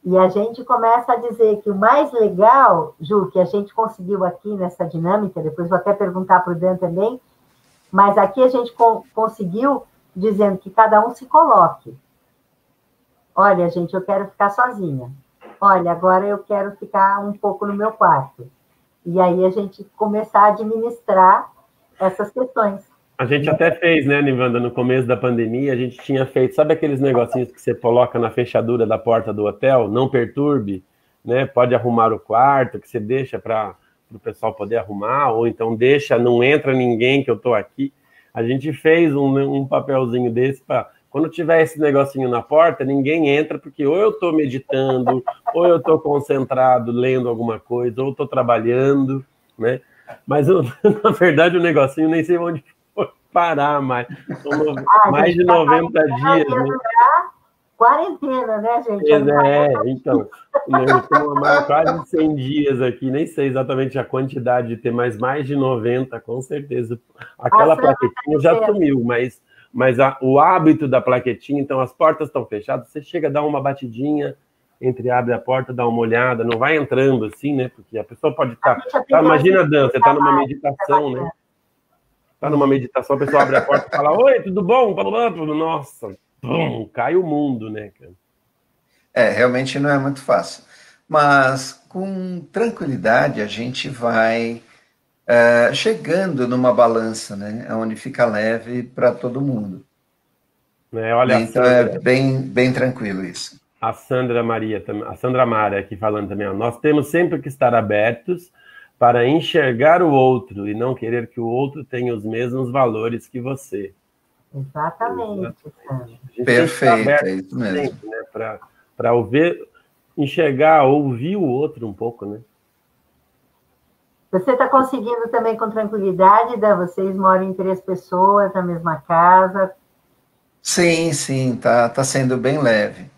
E a gente começa a dizer que o mais legal, Ju, que a gente conseguiu aqui nessa dinâmica, depois vou até perguntar para o Dan também, mas aqui a gente conseguiu dizendo que cada um se coloque. Olha, gente, eu quero ficar sozinha. Olha, agora eu quero ficar um pouco no meu quarto. E aí a gente começar a administrar essas questões. A gente até fez, né, Nivanda, no começo da pandemia, a gente tinha feito, sabe aqueles negocinhos que você coloca na fechadura da porta do hotel? Não perturbe, né? Pode arrumar o quarto, que você deixa para o pessoal poder arrumar, ou então deixa, não entra ninguém que eu estou aqui. A gente fez um papelzinho desse para, quando tiver esse negocinho na porta, ninguém entra, porque ou eu estou meditando, ou eu estou concentrado lendo alguma coisa, ou estou trabalhando, né? Mas, na verdade, o negocinho nem sei onde foi parar mais. São mais de 90 dias, né? Quarentena, né, gente? Então, eu estou quase 100 dias aqui, nem sei exatamente a quantidade de ter, mas mais de 90, com certeza. Aquela plaquetinha já sumiu, mas o hábito da plaquetinha, então as portas estão fechadas, você chega a dar uma batidinha, abre a porta, dá uma olhada, não vai entrando assim, né? Porque a pessoa pode estar... imagina, Dan, você está numa meditação, né? Está numa meditação, a pessoa abre a porta e fala, oi, tudo bom? Nossa, cai o mundo, né, cara? Realmente não é muito fácil. Mas com tranquilidade a gente vai chegando numa balança, né? Onde fica leve para todo mundo. Né? Olha, Então é bem tranquilo isso. A Sandra Maria, a Sandra Mara aqui falando também, ó, nós temos sempre que estar abertos para enxergar o outro e não querer que o outro tenha os mesmos valores que você. Exatamente, Sandra. A gente tem que estar Perfeito, aberto é isso mesmo. sempre, né, para enxergar, ouvir o outro um pouco, né? Você está conseguindo também com tranquilidade, Dan? Vocês moram em 3 pessoas na mesma casa? Sim, tá sendo bem leve.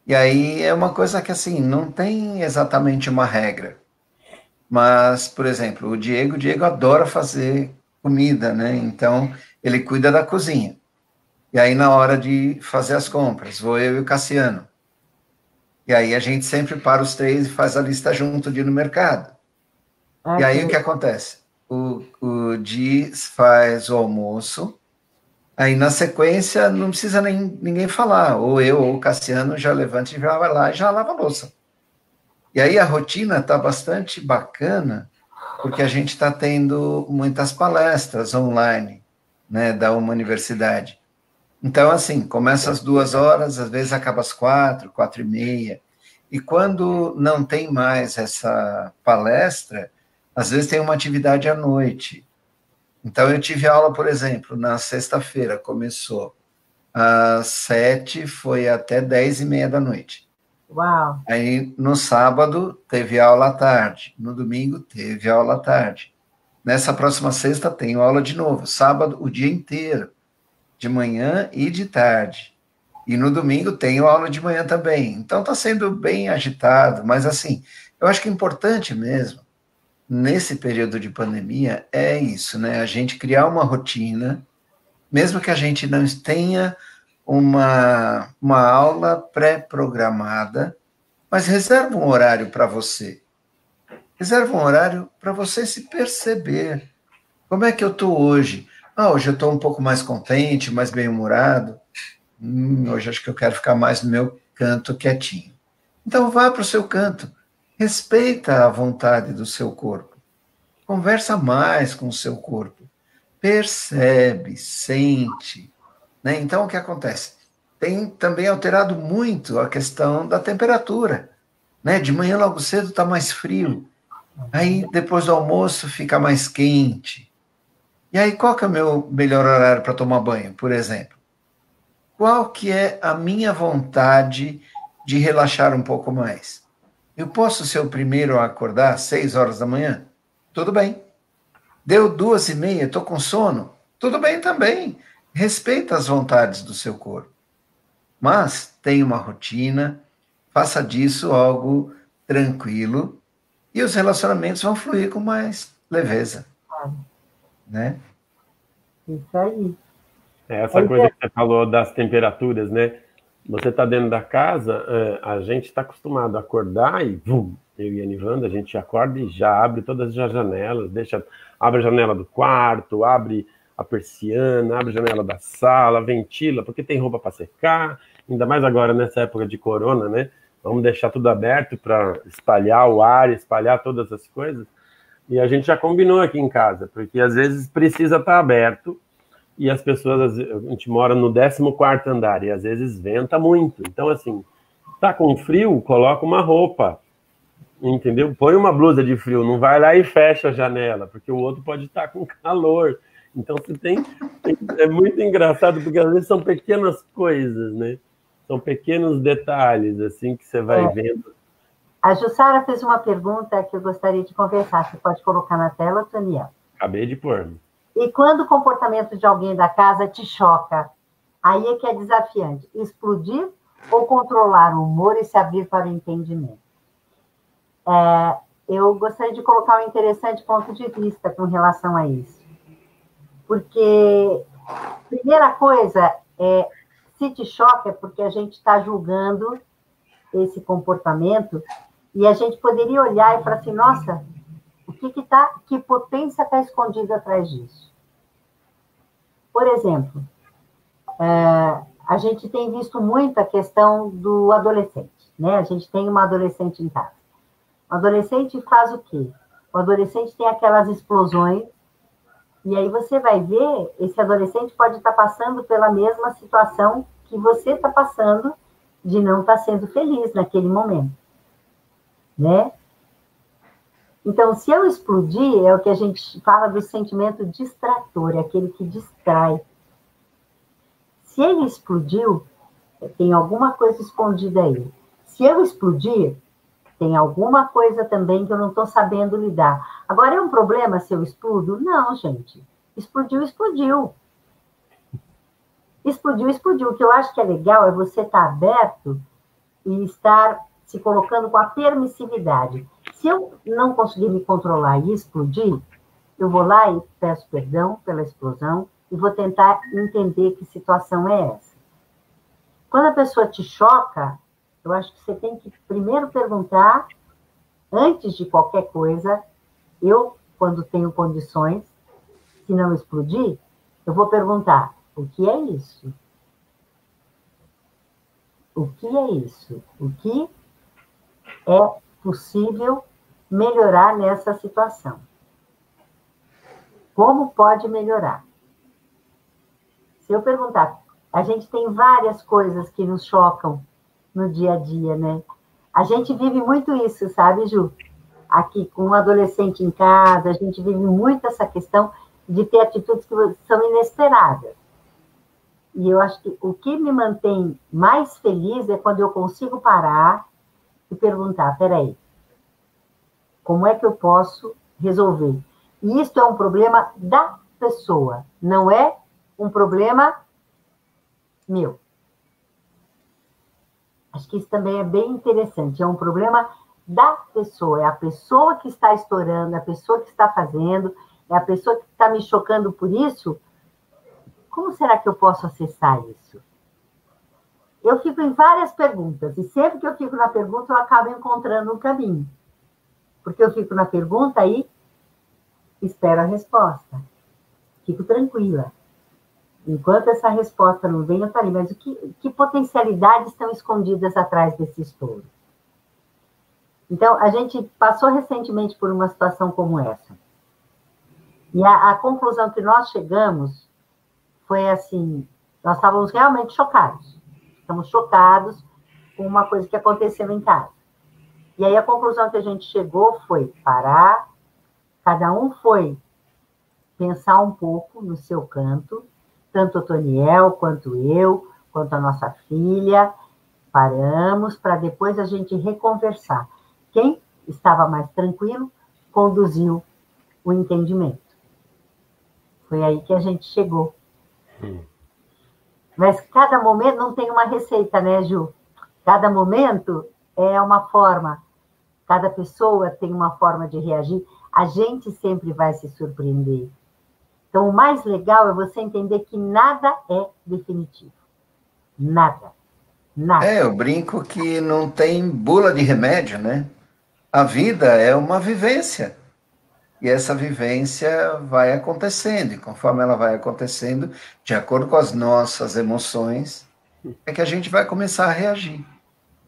E aí é uma coisa que, assim, não tem exatamente uma regra. Mas, por exemplo, o Diego adora fazer comida, né? Então, ele cuida da cozinha. E aí, na hora de fazer as compras, vou eu e o Cassiano. E aí, a gente sempre para os 3 e faz a lista junto de ir no mercado. E aí, o que acontece? O Di faz o almoço, aí, na sequência, não precisa ninguém falar. Ou eu ou o Cassiano já levanta e já vai lá e já lava a louça. E aí, a rotina está bastante bacana, porque a gente está tendo muitas palestras online, né, da uma universidade. Então, assim, começa às 2 horas, às vezes acaba às 4, 4h30. E quando não tem mais essa palestra, às vezes tem uma atividade à noite. Então, eu tive aula, por exemplo, na sexta-feira, começou às 7, foi até 10h30 da noite. Uau! Aí, no sábado, teve aula à tarde. No domingo, teve aula à tarde. Nessa próxima sexta, tenho aula de novo. Sábado, o dia inteiro, de manhã e de tarde. E no domingo, tenho aula de manhã também. Então, está sendo bem agitado. Mas, assim, eu acho que é importante mesmo, nesse período de pandemia, é isso, né? A gente criar uma rotina, mesmo que a gente não tenha uma aula pré-programada, mas reserva um horário para você. Reserva um horário para você se perceber. Como é que eu estou hoje? Hoje eu estou um pouco mais contente, mais bem-humorado. Hoje acho que eu quero ficar mais no meu canto quietinho. Então vá para o seu canto. Respeita a vontade do seu corpo. Conversa mais com o seu corpo. Percebe, sente. Né? Então, o que acontece? Tem também alterado muito a questão da temperatura. Né? De manhã, logo cedo, está mais frio. Aí, depois do almoço, fica mais quente. E aí, qual que é o meu melhor horário para tomar banho, por exemplo? Qual que é a minha vontade de relaxar um pouco mais? Eu posso ser o primeiro a acordar às 6 horas da manhã? Tudo bem. Deu 2h30, estou com sono? Tudo bem também. Respeita as vontades do seu corpo. Mas tenha uma rotina, faça disso algo tranquilo e os relacionamentos vão fluir com mais leveza. Né? Isso aí. Essa coisa que você falou das temperaturas, né? Você está dentro da casa, a gente está acostumado a acordar e, eu e a Nivanda, a gente acorda e já abre todas as janelas, abre a janela do quarto, abre a persiana, abre a janela da sala, ventila, porque tem roupa para secar, ainda mais agora nessa época de corona, né? Vamos deixar tudo aberto para espalhar o ar, espalhar todas as coisas. E a gente já combinou aqui em casa, porque às vezes precisa estar aberto, e as pessoas, a gente mora no 14º andar, e às vezes venta muito. Então, assim, tá com frio, coloca uma roupa, entendeu? Põe uma blusa de frio, não vai lá e fecha a janela, porque o outro pode estar com calor. Então, é muito engraçado, porque às vezes são pequenas coisas, né? São pequenos detalhes, assim, que você vai vendo. A Jussara fez uma pergunta que eu gostaria de conversar. Você pode colocar na tela, Toniel? Acabei de pôr. E quando o comportamento de alguém da casa te choca, aí é que é desafiante. Explodir ou controlar o humor e se abrir para o entendimento? Eu gostaria de colocar um interessante ponto de vista com relação a isso. Porque, primeira coisa, se te choca é porque a gente está julgando esse comportamento e a gente poderia olhar e falar assim, nossa, que potência está escondida atrás disso? Por exemplo, a gente tem visto muito a questão do adolescente, né? A gente tem uma adolescente em casa. O adolescente faz o quê? O adolescente tem aquelas explosões e aí você vai ver, esse adolescente pode estar passando pela mesma situação que você está passando de não estar sendo feliz naquele momento, né? Então, se eu explodir, é o que a gente fala do sentimento distrator, é aquele que distrai. Se ele explodiu, tem alguma coisa escondida aí. Se eu explodir, tem alguma coisa também que eu não estou sabendo lidar. Agora, é um problema se eu explodo? Não, gente. Explodiu, explodiu. Explodiu, explodiu. O que eu acho que é legal é você estar aberto e estar se colocando com a permissividade. Se eu não conseguir me controlar e explodir, eu vou lá e peço perdão pela explosão e vou tentar entender que situação é essa. Quando a pessoa te choca, eu acho que você tem que primeiro perguntar, antes de qualquer coisa, eu, quando tenho condições, se não explodir, eu vou perguntar, o que é isso? O que é isso? O que é possível melhorar nessa situação? Como pode melhorar? Se eu perguntar, a gente tem várias coisas que nos chocam no dia a dia, né? A gente vive muito isso, sabe, Ju? Aqui, com um adolescente em casa, a gente vive muito essa questão de ter atitudes que são inesperadas. E eu acho que o que me mantém mais feliz é quando eu consigo parar e perguntar, peraí, como é que eu posso resolver? E isso é um problema da pessoa, não é um problema meu. Acho que isso também é bem interessante. É um problema da pessoa. É a pessoa que está estourando, é a pessoa que está fazendo, é a pessoa que está me chocando por isso. Como será que eu posso acessar isso? Eu fico em várias perguntas. E sempre que eu fico na pergunta, eu acabo encontrando um caminho. Porque eu fico na pergunta e espero a resposta. Fico tranquila. Enquanto essa resposta não vem, eu falei, mas que potencialidades estão escondidas atrás desse estouro? Então, a gente passou recentemente por uma situação como essa. E a conclusão que nós chegamos foi assim, nós estávamos realmente chocados. Estamos chocados com uma coisa que aconteceu em casa. E aí a conclusão que a gente chegou foi parar, cada um foi pensar um pouco no seu canto, tanto o Toniel, quanto eu, quanto a nossa filha, paramos para depois a gente reconversar. Quem estava mais tranquilo conduziu o entendimento. Foi aí que a gente chegou. Mas cada momento não tem uma receita, né, Ju? Cada momento é uma forma. Cada pessoa tem uma forma de reagir. A gente sempre vai se surpreender. Então, o mais legal é você entender que nada é definitivo. Nada. Nada. Eu brinco que não tem bula de remédio, né? A vida é uma vivência. E essa vivência vai acontecendo. E conforme ela vai acontecendo, de acordo com as nossas emoções, é que a gente vai começar a reagir.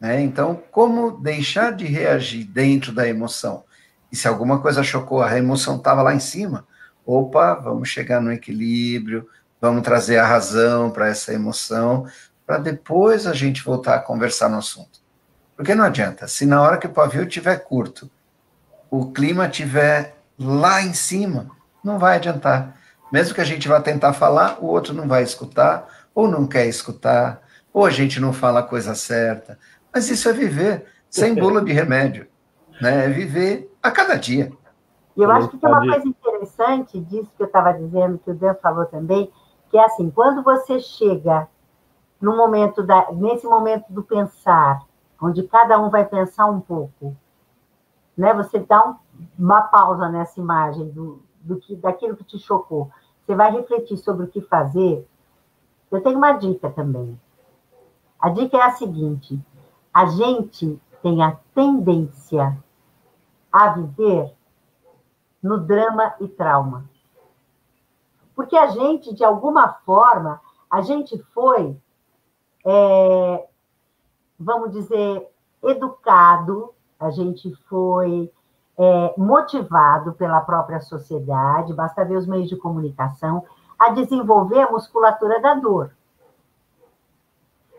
Né? Então, como deixar de reagir dentro da emoção? E se alguma coisa chocou, a emoção estava lá em cima, opa, vamos chegar no equilíbrio, vamos trazer a razão para essa emoção, para depois a gente voltar a conversar no assunto. Porque não adianta, se na hora que o pavio estiver curto, o clima estiver lá em cima, não vai adiantar. Mesmo que a gente vá tentar falar, o outro não vai escutar, ou não quer escutar, ou a gente não fala a coisa certa. Mas isso é viver sem bula de remédio, né? É viver a cada dia. E eu acho que tem uma coisa interessante disso que eu estava dizendo, que o Dan falou também, que é assim, quando você chega no momento nesse momento do pensar, onde cada um vai pensar um pouco, né? Você dá uma pausa nessa imagem daquilo que te chocou. Você vai refletir sobre o que fazer. Eu tenho uma dica também. A dica é a seguinte: a gente tem a tendência a viver no drama e trauma. Porque a gente, de alguma forma, a gente foi, vamos dizer, educado, a gente foi motivado pela própria sociedade, basta ver os meios de comunicação, a desenvolver a musculatura da dor.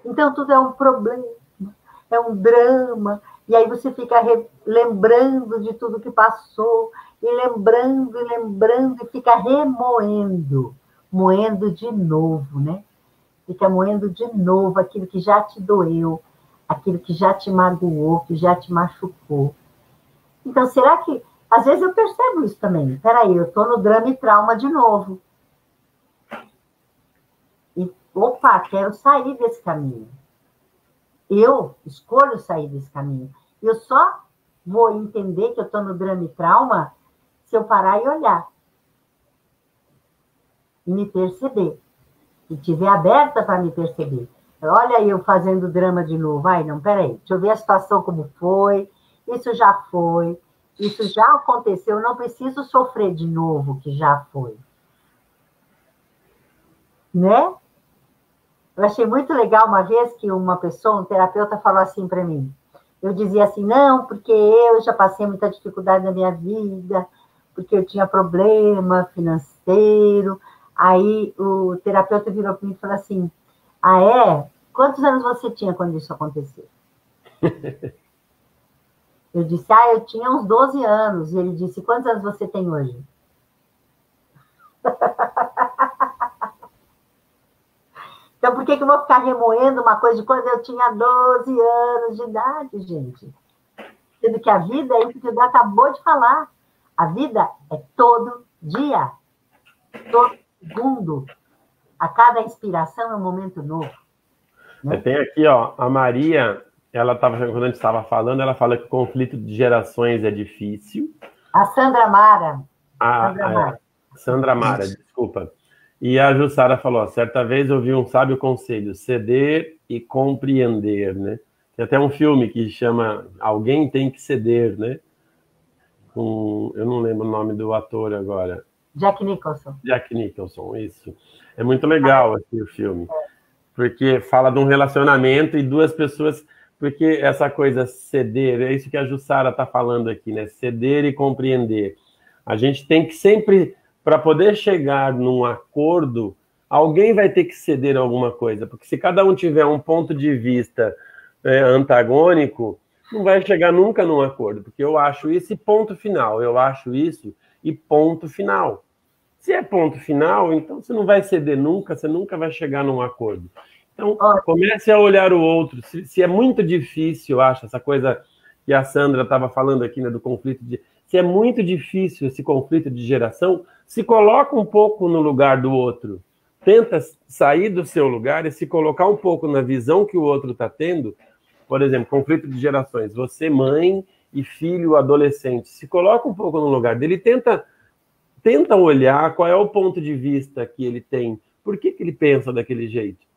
Então, tudo é um problema, é um drama. E aí você fica lembrando de tudo que passou, e lembrando, e fica remoendo, moendo de novo, né? Fica moendo de novo aquilo que já te doeu, aquilo que já te magoou, que já te machucou. Então, será que... Às vezes eu percebo isso também. Peraí, eu estou no drama e trauma de novo. E, opa, quero sair desse caminho. Eu escolho sair desse caminho. Eu só vou entender que eu estou no drama e trauma se eu parar e olhar. E me perceber. E estiver aberta para me perceber. Olha aí eu fazendo drama de novo. Ai, não, peraí. Deixa eu ver a situação como foi. Isso já foi. Isso já aconteceu. Eu não preciso sofrer de novo o que já foi. Né? Eu achei muito legal uma vez que uma pessoa, um terapeuta, falou assim para mim. Eu dizia assim, não, porque eu já passei muita dificuldade na minha vida, porque eu tinha problema financeiro. Aí o terapeuta virou para mim e falou assim, ah, é? Quantos anos você tinha quando isso aconteceu? Eu disse, ah, eu tinha uns 12 anos. E ele disse, quantos anos você tem hoje? Então, por que eu vou ficar remoendo uma coisa de quando eu tinha 12 anos de idade, gente? Sendo que a vida é isso que o Dá acabou de falar. A vida é todo dia, todo segundo. A cada inspiração é um momento novo. Né? Tem aqui, ó, a Maria, ela estava, quando a gente estava falando, ela fala que o conflito de gerações é difícil. A Sandra Mara. Sandra Mara, desculpa. E a Jussara falou, certa vez eu vi um sábio conselho, ceder e compreender, né? Tem até um filme que chama Alguém Tem que Ceder, né? Eu não lembro o nome do ator agora. Jack Nicholson. Jack Nicholson, isso. É muito legal assim, o filme. Porque fala de um relacionamento e duas pessoas... Porque essa coisa ceder, é isso que a Jussara está falando aqui, né? Ceder e compreender. A gente tem que sempre... Para poder chegar num acordo, alguém vai ter que ceder alguma coisa, porque se cada um tiver um ponto de vista antagônico, não vai chegar nunca num acordo, porque eu acho isso e ponto final, eu acho isso e ponto final. Se é ponto final, então você não vai ceder nunca, você nunca vai chegar num acordo. Então, comece a olhar o outro. Se é muito difícil, eu acho, essa coisa que a Sandra estava falando aqui, né, do conflito de... Se é muito difícil esse conflito de geração, se coloca um pouco no lugar do outro. Tenta sair do seu lugar e se colocar um pouco na visão que o outro está tendo. Por exemplo, conflito de gerações. Você, mãe e filho adolescente, se coloca um pouco no lugar dele e tenta olhar qual é o ponto de vista que ele tem. Por que ele pensa daquele jeito?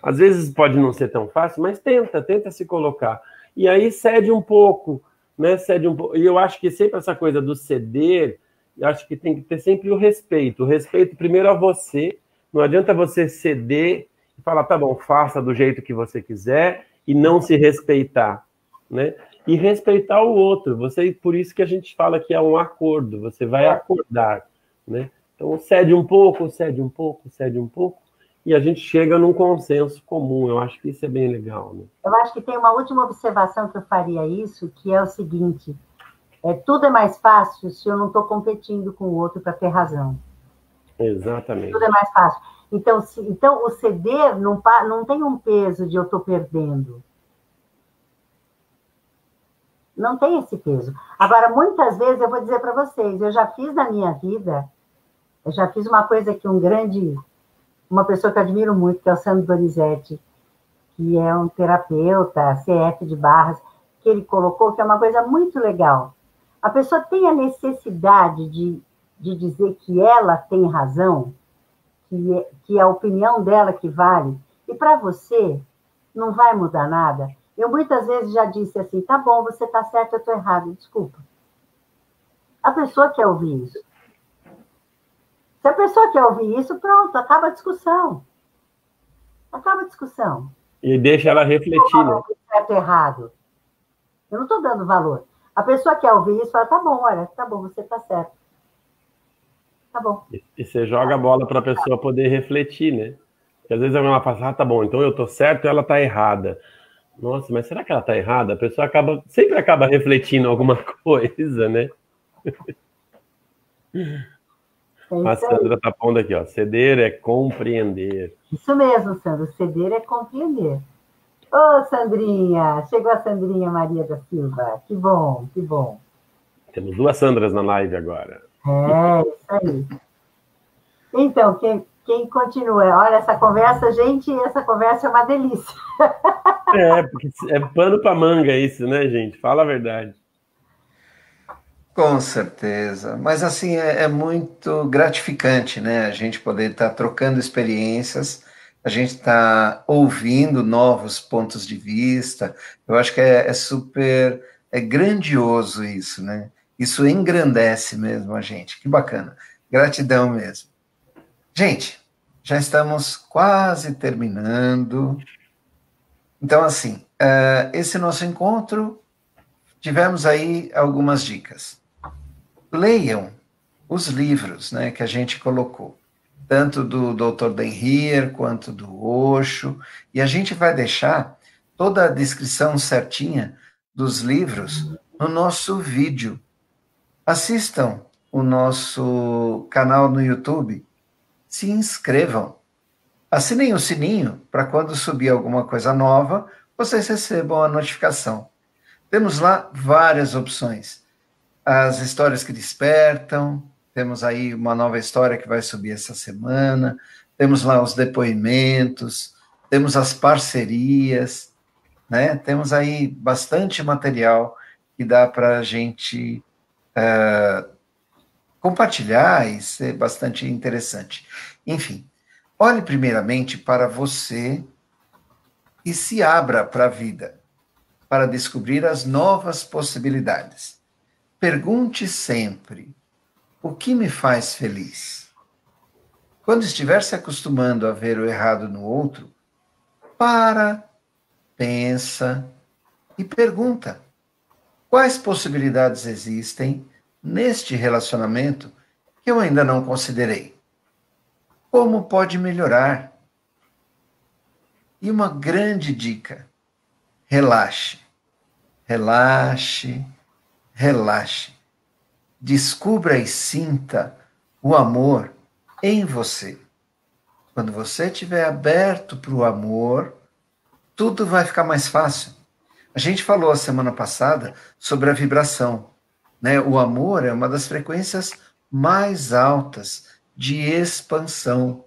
Às vezes pode não ser tão fácil, mas tenta se colocar. E aí cede um pouco, né? Cede um pouco. E eu acho que sempre essa coisa do ceder, eu acho que tem que ter sempre o respeito. O respeito primeiro a você. Não adianta você ceder e falar, tá bom, faça do jeito que você quiser e não se respeitar, né? E respeitar o outro. Por isso que a gente fala que é um acordo. Você vai acordar, né? Então cede um pouco, cede um pouco, cede um pouco. E a gente chega num consenso comum. Eu acho que isso é bem legal, né? Eu acho que tem uma última observação que eu faria isso, que é o seguinte, tudo é mais fácil se eu não estou competindo com o outro para ter razão. Exatamente. Tudo é mais fácil. Então o ceder não tem um peso de eu estou perdendo. Não tem esse peso. Agora, muitas vezes, eu vou dizer para vocês, eu já fiz na minha vida, eu já fiz uma coisa que uma pessoa que eu admiro muito, que é o Sandro Donizete, que é um terapeuta, CF de Barras, que ele colocou, que é uma coisa muito legal. A pessoa tem a necessidade de dizer que ela tem razão, que a opinião dela que vale, e para você não vai mudar nada. Eu muitas vezes já disse assim, tá bom, você está certo, eu estou errado, desculpa. A pessoa quer ouvir isso. Se a pessoa quer ouvir isso, pronto, acaba a discussão. Acaba a discussão. E deixa ela refletir, né? Certo ou errado. Eu não estou dando valor. A pessoa quer ouvir isso, fala, tá bom, olha, tá bom, você está certo. Tá bom. E você joga a bola para a pessoa poder refletir, né? Porque às vezes ela fala, ah, tá bom, então eu tô certo e ela tá errada. Nossa, mas será que ela tá errada? A pessoa sempre acaba refletindo alguma coisa, né? A Sandra tá pondo aqui, ó. Ceder é compreender. Isso mesmo, Sandra. Ceder é compreender. Ô, Sandrinha! Chegou a Sandrinha Maria da Silva. Que bom, que bom. Temos 2 Sandras na live agora. É, isso aí. Então, quem continua? Olha, essa conversa, gente, essa conversa é uma delícia. Porque é pano para manga isso, né, gente? Fala a verdade. Com certeza. Mas, assim, é muito gratificante, né? A gente poder estar trocando experiências, a gente está ouvindo novos pontos de vista. Eu acho que é super... É grandioso isso, né? Isso engrandece mesmo a gente. Que bacana. Gratidão mesmo. Gente, já estamos quase terminando. Então, assim, esse nosso encontro, tivemos aí algumas dicas. Leiam os livros, né, que a gente colocou, tanto do Dr. Dan Heer quanto do Osho, e a gente vai deixar toda a descrição certinha dos livros no nosso vídeo. Assistam o nosso canal no YouTube, se inscrevam, assinem o sininho para quando subir alguma coisa nova, vocês recebam a notificação. Temos lá várias opções. As histórias que despertam, temos aí uma nova história que vai subir essa semana, temos lá os depoimentos, temos as parcerias, né? Temos aí bastante material que dá para a gente compartilhar e ser bastante interessante. Enfim, olhe primeiramente para você e se abra para a vida, para descobrir as novas possibilidades. Pergunte sempre: o que me faz feliz? Quando estiver se acostumando a ver o errado no outro, pensa e pergunta: quais possibilidades existem neste relacionamento que eu ainda não considerei? Como pode melhorar? E uma grande dica: relaxe, relaxe, relaxe. Descubra e sinta o amor em você. Quando você estiver aberto para o amor, tudo vai ficar mais fácil. A gente falou a semana passada sobre a vibração, né? O amor é uma das frequências mais altas de expansão.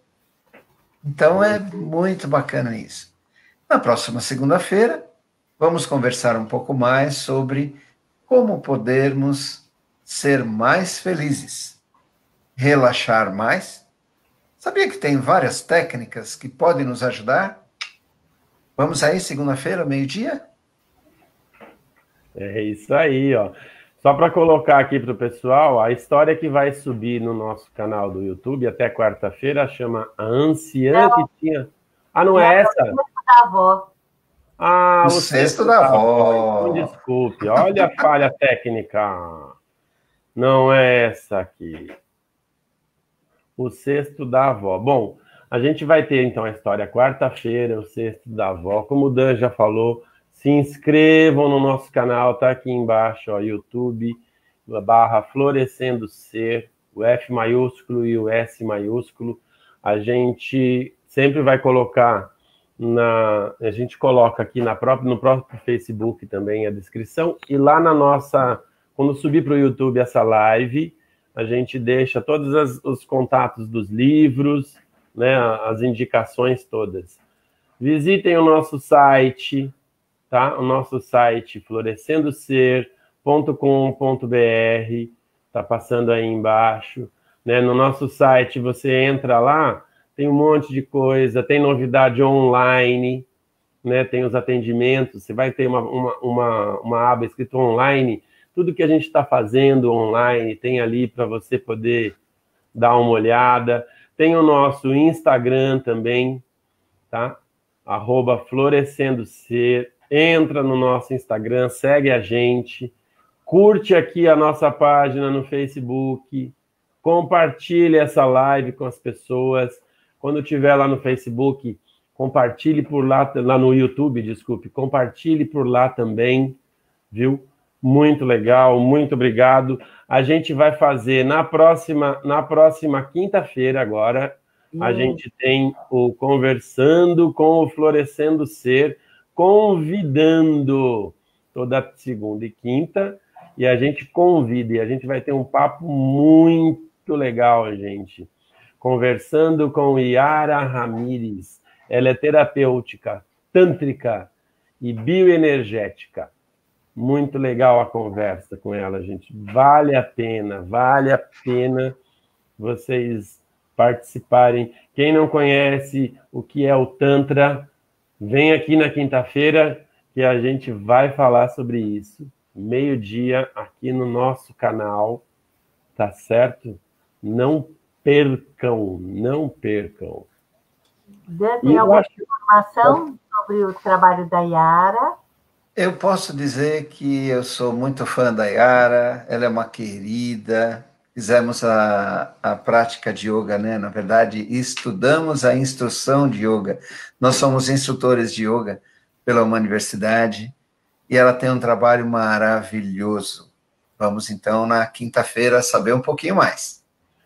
Então é muito bacana isso. Na próxima segunda-feira, vamos conversar um pouco mais sobre como podermos ser mais felizes, relaxar mais. Sabia que tem várias técnicas que podem nos ajudar? Vamos aí, segunda-feira, meio-dia? É isso aí, ó. Só para colocar aqui para o pessoal, a história que vai subir no nosso canal do YouTube até quarta-feira chama A Anciã que Tinha... Ah, não é essa? O Cesto da Avó. Ah, o Cesto da Avó. Então, desculpe, olha a falha técnica. Não é essa aqui. O Cesto da Avó. Bom, a gente vai ter então a história quarta-feira, o Cesto da Avó. Como o Dan já falou, se inscrevam no nosso canal, tá aqui embaixo, ó, YouTube, /Florescendo Ser, o F maiúsculo e o S maiúsculo. A gente sempre vai colocar a gente coloca aqui no próprio Facebook também a descrição, e lá na nossa, quando subir para o YouTube essa live, a gente deixa todos os contatos dos livros, né, as indicações todas. Visitem o nosso site, tá? O nosso site florescendoser.com.br, tá passando aí embaixo, né? No nosso site você entra lá, tem um monte de coisa, tem novidade online, né? Tem os atendimentos, você vai ter uma aba escrita online, tudo que a gente está fazendo online, tem ali para você poder dar uma olhada. Tem o nosso Instagram também, tá? @florescendoser. Entra no nosso Instagram, segue a gente, curte aqui a nossa página no Facebook, compartilhe essa live com as pessoas. Quando tiver lá no Facebook, compartilhe por lá no YouTube, desculpe, compartilhe por lá também, viu? Muito legal, muito obrigado. A gente vai fazer na próxima quinta-feira agora, a gente tem o Conversando com o Florescendo Ser, convidando toda segunda e quinta, e a gente convida, e a gente vai ter um papo muito legal, gente. Conversando com Yara Ramires. Ela é terapêutica, tântrica e bioenergética. Muito legal a conversa com ela, gente. Vale a pena vocês participarem. Quem não conhece o que é o Tantra, vem aqui na quinta-feira que a gente vai falar sobre isso. Meio-dia, aqui no nosso canal, tá certo? Não percam, não percam. Dan, tem alguma informação sobre o trabalho da Yara? Eu posso dizer que eu sou muito fã da Yara, ela é uma querida. Fizemos a prática de yoga, né? Na verdade, estudamos a instrução de yoga. Nós somos instrutores de yoga pela uma universidade e ela tem um trabalho maravilhoso. Vamos, então, na quinta-feira, saber um pouquinho mais.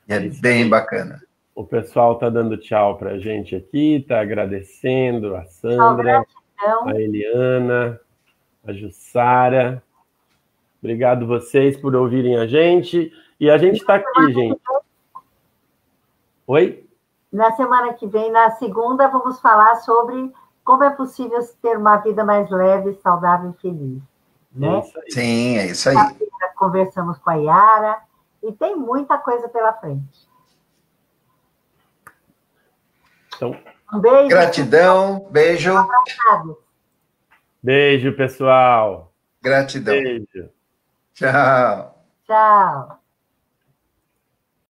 E é bem bacana. O pessoal está dando tchau para a gente aqui, está agradecendo a Sandra, a Eliana, a Jussara. Obrigado vocês por ouvirem a gente. E a gente está aqui, gente. Oi? Na semana que vem, na segunda, vamos falar sobre como é possível ter uma vida mais leve, saudável e feliz. Né? É isso aí. Sim, é isso aí. Conversamos com a Yara e tem muita coisa pela frente. Então, um beijo. Gratidão, beijo. Beijo, pessoal. Gratidão. Beijo. Tchau. Tchau.